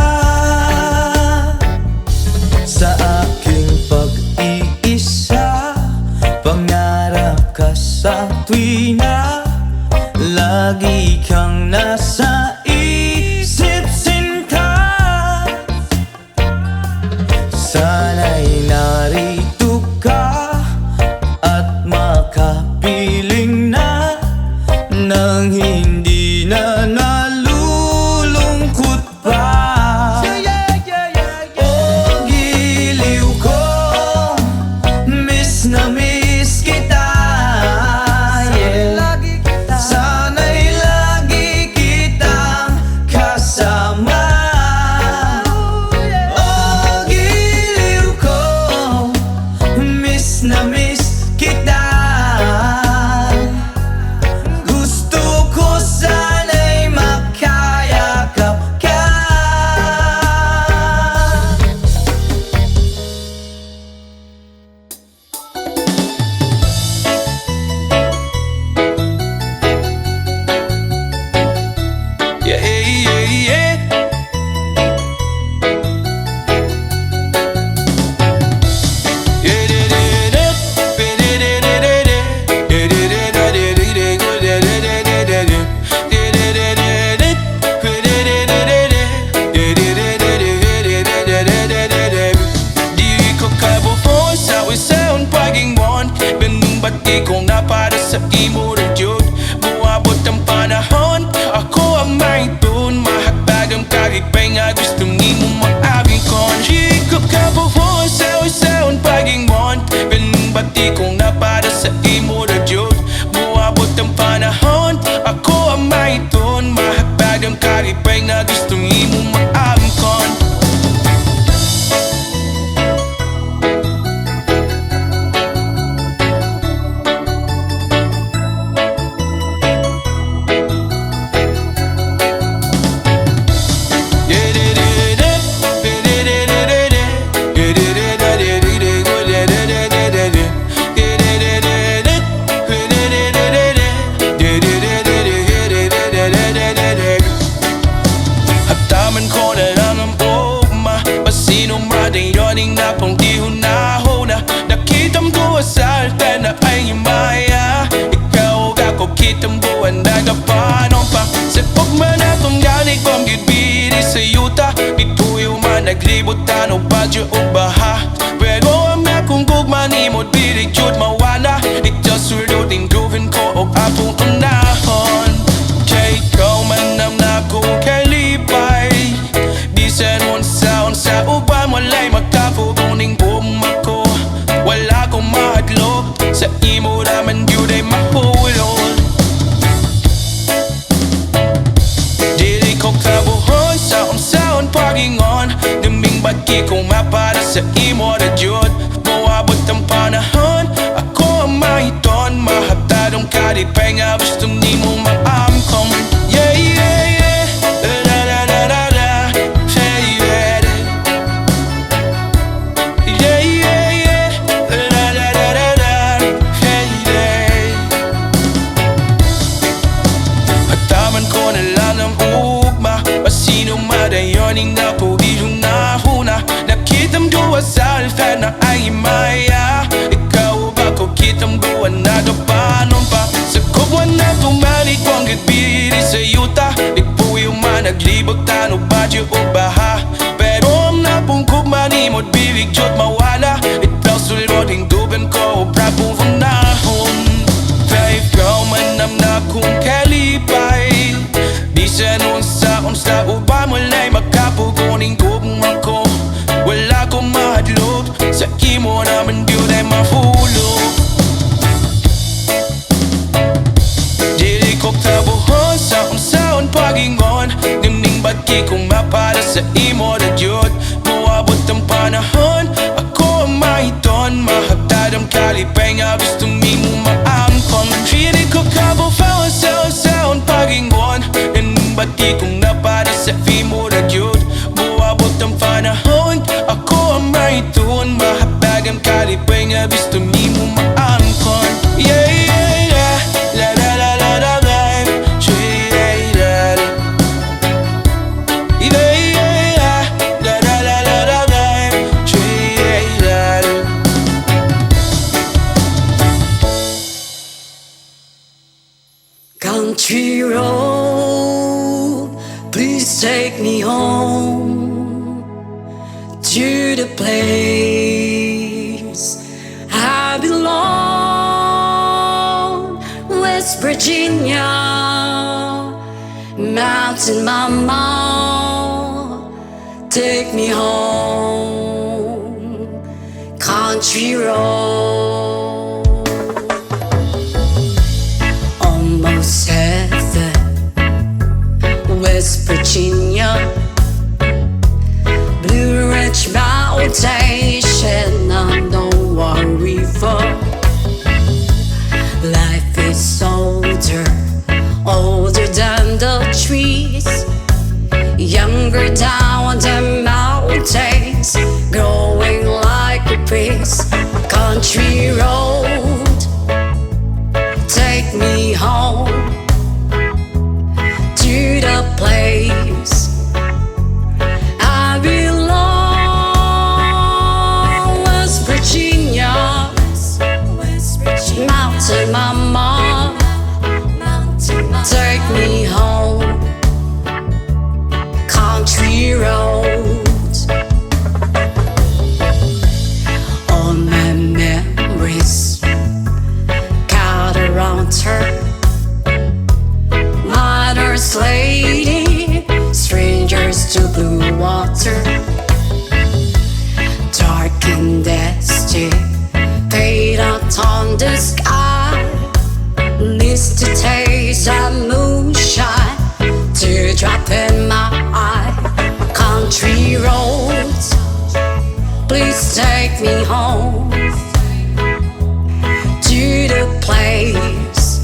Sa aking pag-iisa, pangarap ka sa tuwina, lagi kang nasa isip sinta. Sana'y narito ka at makapiling na, nang hindi na nalulungkot pa. Oh, giliw ko, miss na miss kita. Yeah. Sana'y lagi sa imo rin yun. Buabot ang panahon, ako ang may tun. Mahatag ang kagipay nga gusto nimo mag-abing kon. Higop ka po po, saw-sawn paging-mon. Ganun bati kong napada sa imo rin yun. Buabot ang panahon, ako ang may tun. Mahatag ang kagipay nga gusto nimo mag-abing kon. Hataman ko na lang ang ugma, pasino madayoning na pang di hunahuna. Nakitam ko sa altar na ay himaya. Ikaw ako kitam buwan na kapanon pa. Sa pagman atong ganig pang gidbiri sa yuta. Ituyo man naglibot tano badyo o baha. Pero ang akong gugma ni mo't birig yun mawala. Ito surdoding gawin ko o apong unahon. Kaya ikaw man ang nakong kalipay. Di sa unsa uban walay makapuguning bumako. Wala kong mahadlok sa imo raman yun ay mapulol. Dili ko kabuhon sa unsaon pagingon. Daming bagi kong mapara sa imo na yun. Buabot ang panahon, ako ang mahiton. Mahatadong kalipay nga gusto nimo maamkom. Yeah, yeah, yeah. La la la la la. Yeah, yeah. Yeah, yeah, yeah. La la la la la. Yeah, yeah. Hataman ko na lang ang ugma, pasino madayoning na po di hunahuna. Nakitam duwa sa altar na ay maya. Ikaw ba ko kitam duwa na kapanon pa. Sa kubwan na tumalig kong gitbiri sa yuta. Ipuyo man naglibot tano badyo o baha. Pero ang napungkog mani mo't bilig jod mawala. Itaw sulroding dugan ko o prapong hunahon. Kaya ikaw man ang nakong kalipay. Di sa unsa uba mulay makapuguning gugma ko. Wala kong mahadlok sa imo naman yun ay mahulog. Dili ko kabuhon sa unsaon pagingon. Dimning bagi kong mapara sa imo na yun. Buabot ang panahon, ako ang mahiton. Mahatad ang kalipay nga gusto nimo maamkon. Dili ko kabuhon sa unsaon pagingon. Dimning bagi kong napara sa imo na yun. Buabot ang panahon, ako ang mahiton. Mahatag ang kalipay nga gusto nimo maamkon. Yeah, yeah, yeah. La la la la la la. Yeah, yeah, yeah. Yeah, yeah, yeah. La la la la la la. Yeah, yeah, yeah. Country road, please take me home to the place I belong. West Virginia, Mountain Mama, take me home. Country road, almost heaven. West Virginia, Blue Ridge Mountain, Shenandoah River. Life is older, older than the trees, younger down the mountains, growing like a breeze. Country road, take me home to the place I belong. West Virginia, Mountain Mama, take me home. Country roads, all my memories water. Mother's lady, strangers to blue water. Dark and dusty, fade out on the sky. Leaves the taste of moonshine, teardrop in my eye. Country roads, please take me home to the place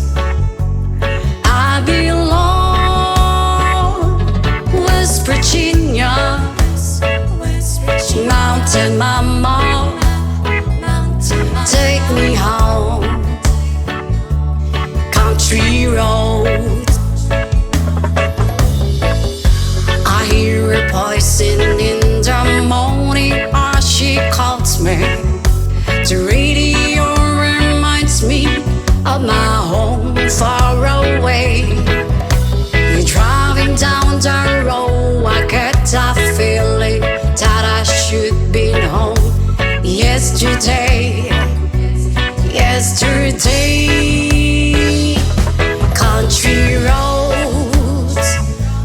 I belong. West Virginia, Mountain Mama, take me home. Country roads, I hear a voice in the morning as she calls me. The radio reminds me of my home far away. You're driving down the road, I get that feeling that I should be home. Yesterday, country roads,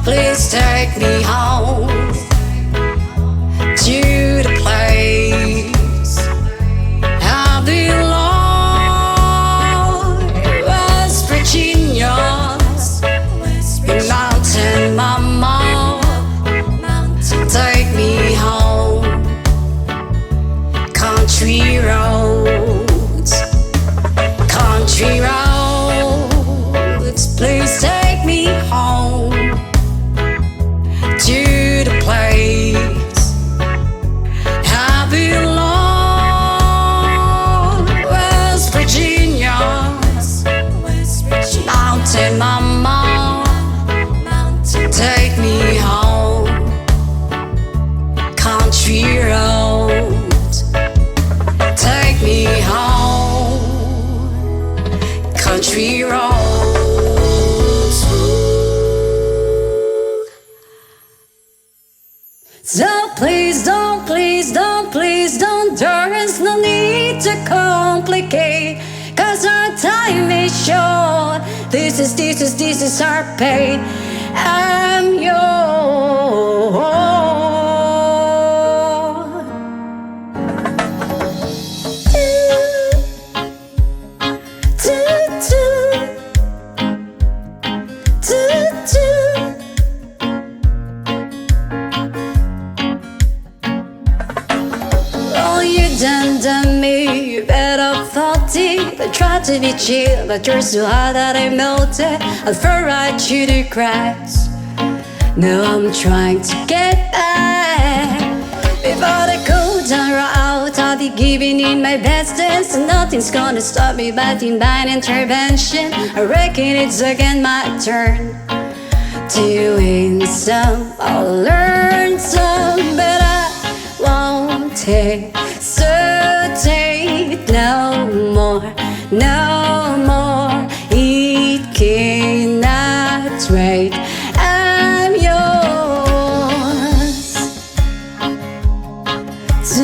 please take me home to the place I belong. West Virginia, Mountain Mama, take me home. Country roads, country roads, please take me home to the place I belong. West Virginia, Mountain Mama, take me home. Country roads, take me home. Country roads. So please don't, there is no need to complicate, 'cause our time is short. This is our pain. I'm yours. Oh, you done me, you better thought it. I tried to be chill, but you're so hot that I melted. I fell right through the cracks. Now I'm trying to get back. Before the cool down out, I'll be giving in my best dance, and nothing's gonna stop me but divine intervention. I reckon it's again my turn to win some, I'll learn some, but I won't hesitate no more, no more. It cannot wait. I'm yours to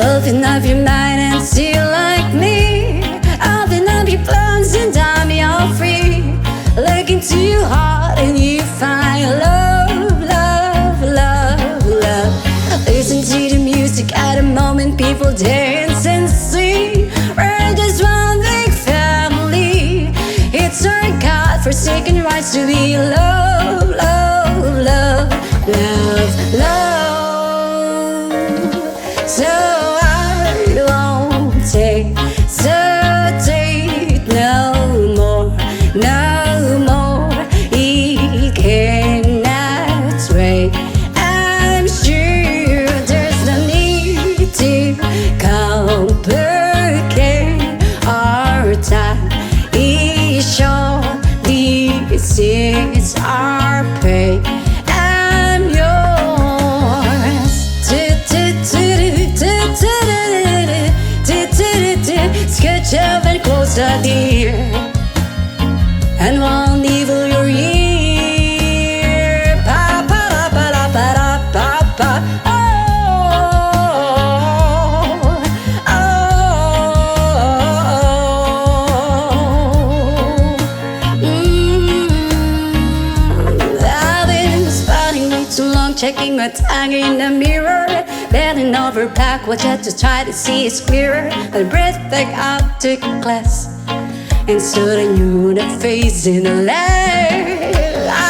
loving of your mind and still like me. Open up your plans and time you're free. Look into your heart and you find love, love, love, love. Listen to the music at the moment, people dance and sing. We're just one big family. It's our God-forsaken rights to be loved, love, love, love, love. So I checking my tongue in the mirror, bending over backwards just to try to see it clearer. I breathe back up to class, and so the new that face in the light.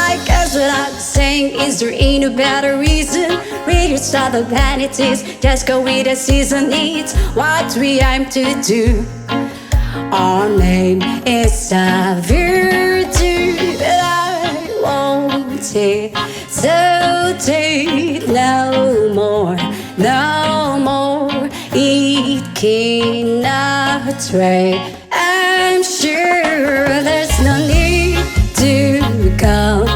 I guess what I'm saying is there ain't no better reason. Read your start of vanities, just go with the season needs. What we aim to do, our name is a virtue that I won't hesitate no more, no more. It cannot wait. I'm sure there's no need to complicate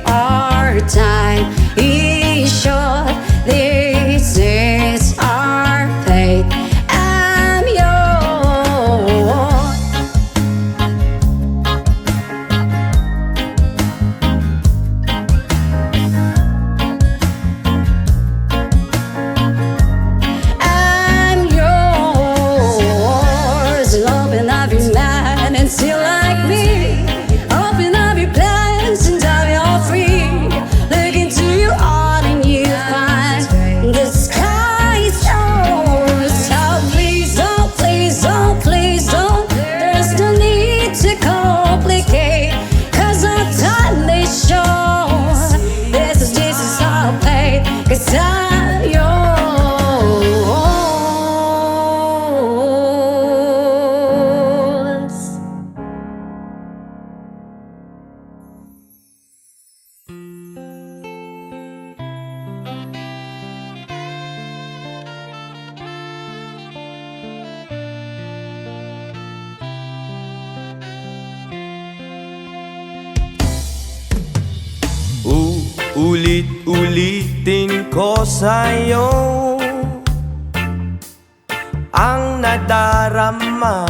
our time. Is short, this is our fate. I'm yours. I'm yours. Open up your mind and see like me. Open up your plans and dive you're free. Look into your heart and you find the sky is yours. So please don't, please don't, please don't. There's no need to complicate, 'cause our time is short. This is our fate, 'cause I'm yours. Ulit-ulitin ko sa'yo ang nadarama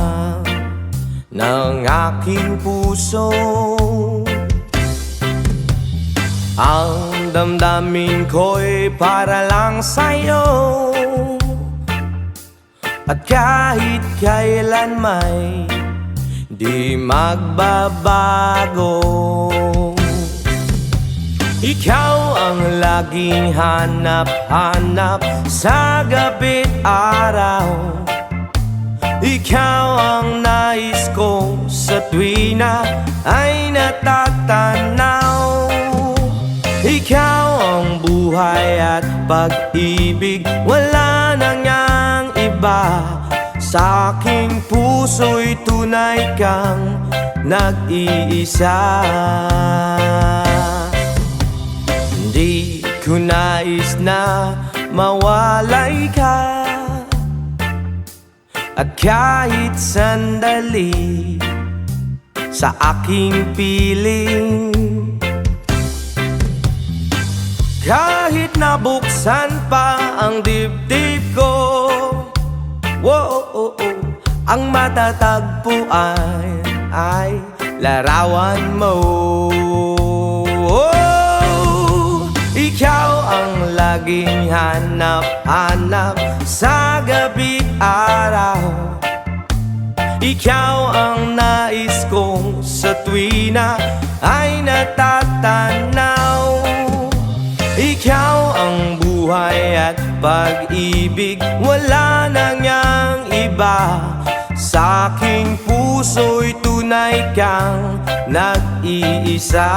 ng aking puso. Ang damdamin ko'y para lang sa'yo, at kahit kailan may di magbabago. Ikaw ang laging hanap-hanap sa gabi't araw. Ikaw ang nais ko sa tuwina ay natatanaw. Ikaw ang buhay at pag-ibig, wala nang ngang iba. Sa aking puso'y tunay kang nag-iisa. Di ko nais na mawalay ka, at kahit sandali sa aking piling. Kahit nabuksan pa ang dibdib ko, ang matatagpuan ay larawan mo. Ikaw ang laging hanap-hanap sa gabi't araw. Ikaw ang nais kong sa tuwina ay natatanaw. Ikaw ang buhay at pag-ibig, wala nang ngang iba. Sa aking puso'y tunay kang nag-iisa.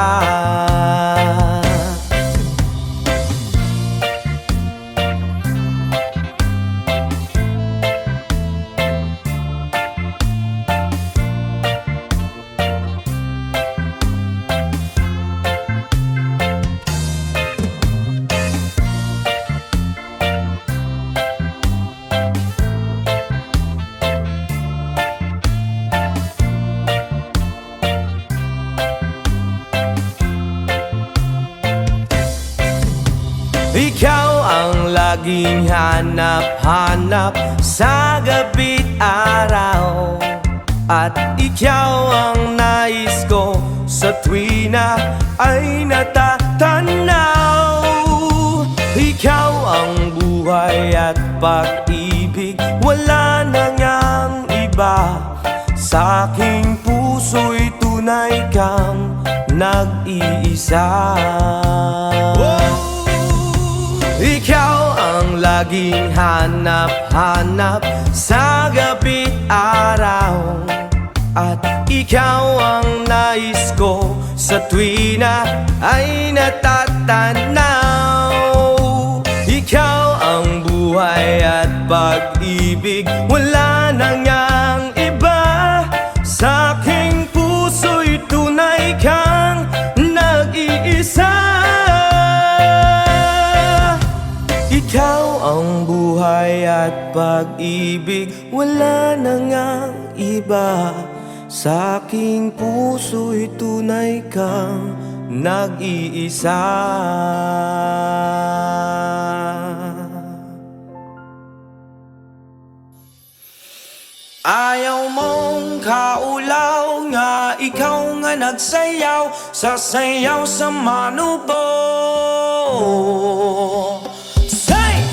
Ikaw ang laging hanap-hanap sa gabi't araw, at ikaw ang nais ko sa tuwina ay natatanaw. Ikaw ang buhay at pag-ibig, wala nang ngang iba. Sa aking puso'y tunay kang nag-iisa. Ikaw ang laging hanap-hanap sa gabi't araw, at ikaw ang nais ko sa tuwi na ay natatanaw. Ikaw ang buhay at pag-ibig, wala na ngang iba. Sa aking puso'y tunay kang nag-iisa. Ikaw ang buhay at pag-ibig, wala na ngang iba. Sa aking puso'y tunay kang nag-iisa. Ayaw mong kaulaw nga, ikaw nga nagsayaw, sasayaw sa manubo. Say!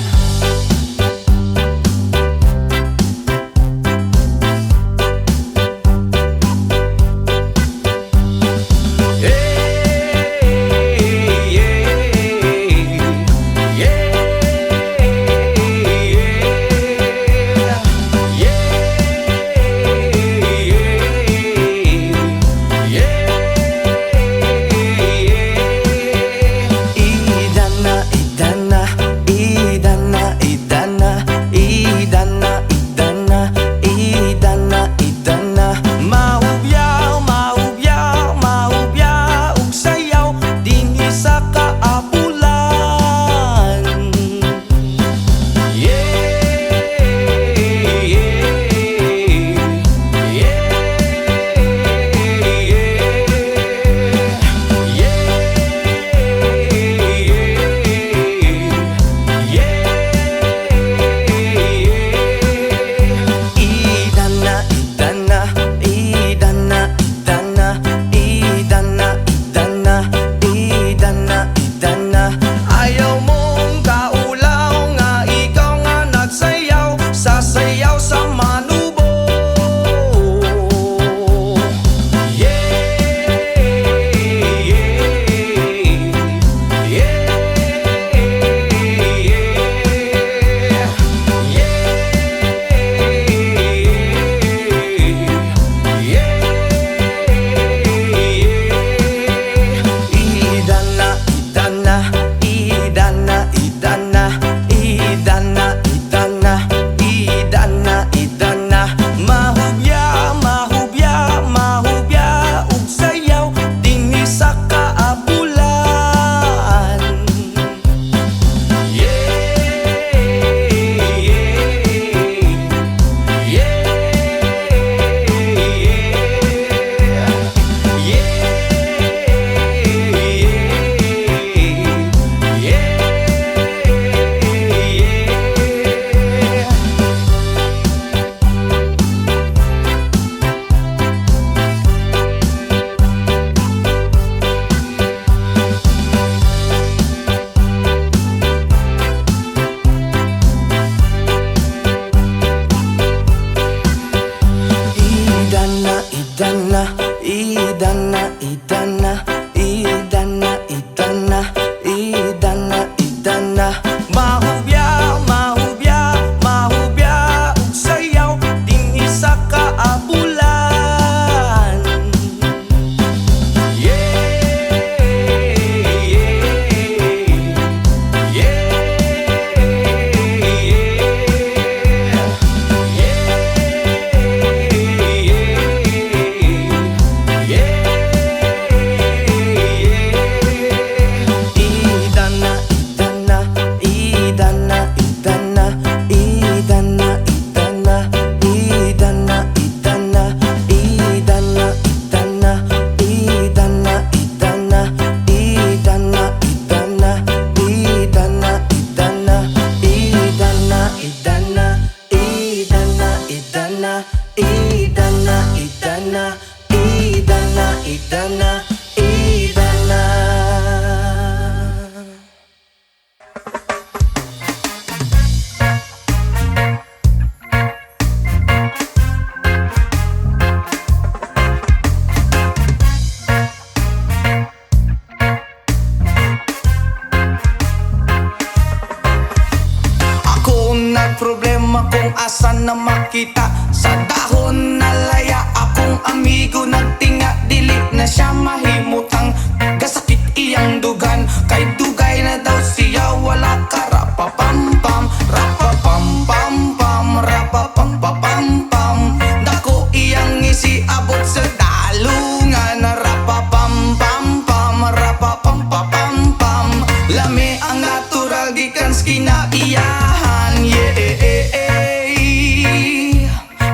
problema kung asan na makita. Sa dahon na laya akong amigo nagtinga, dili na siya mahimutang gasakit iyang dugan. Kay dugay na daw siya wala ka rapapampam, rapapampampam, rapapampapampam. Dako iyang isiabot sa dalungan, rapapampampam, rapapampapampam. Lami ang natural gikan sa kinaiyahan, yeah.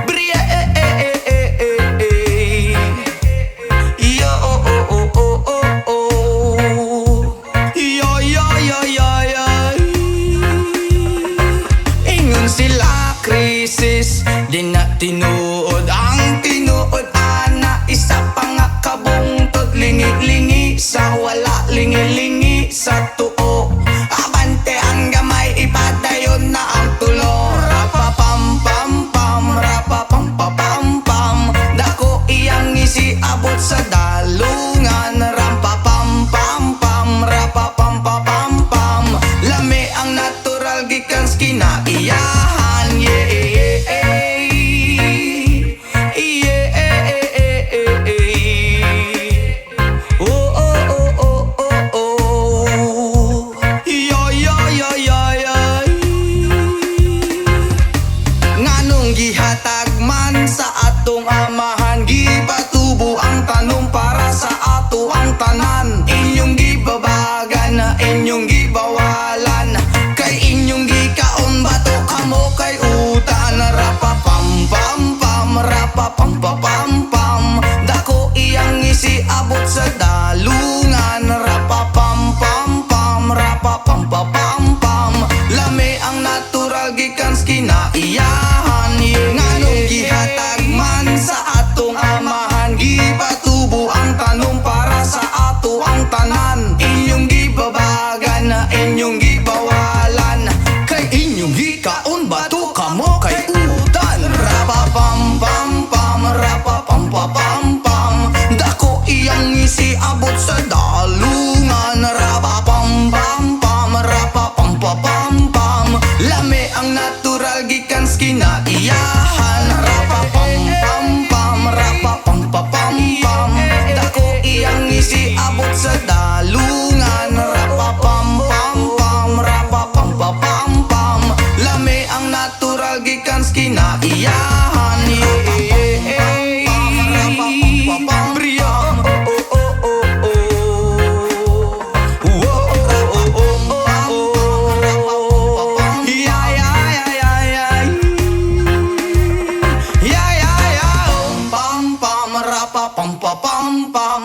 Bria, yo, oh, oh, oh, oh, oh, oh. Yo, yo, yo, yo, yo. Ingon sila krisis, di na tinuod ang tinuod ana. Isa pa nga kabungtod, lingi-lingi sa wala, lingi-lingi sa tuo. Abante ang gamay, ipadayon na ang tulo. Rapapampampam, rapapampapampam. Dako iyang isiabot sa dalungan, rampapampampam, rapapampapampam. Lami ang natural gikan sa kinaiyahan, yeah. Oh, oh, oh, oh, oh, oh. Yo, yo, yo, yo, yo. Nganong gihatag man sa atong amahan, gipatubo ang tanong para sa ato ang tanan. Inyong gibabagan, inyong gibawalan, kay inyong gikaon bato kamo kay utan. Rapapampampam, rapapampapampam. Dako iyang isiabot sa dalungan, rapapampampam, rapapampapampam. Lami ang natural gikan sa kinaiyahan, yeah. Nganong gihatag man sa atong amahan, gipatubo ang tanong para sa ato ang tanan. Inyong gibabagan, inyong gibawalan, kay inyong gikaon bato kamo kay utan. Rapapampampam, rapapampapampam. Dako iyang isiabot sa dalungan, rapapampampam, rapapampapampam. Lami ang natural gikan sa kinaiyahan, rapapampampam, rapapampapampam. Dako iyang isiabot sa dalungan, rapapampampam, rapapampapampam. Lami ang natural gikan sa kinaiyahan, yeah. Bria, oh, oh, oh, oh, oh. Whoa, oh, oh, oh, oh, oh. Yeah, yeah, yeah, yeah, yeah. Yeah, yeah, yeah. Pam, pam, rapa, pam, pam, pam, pam.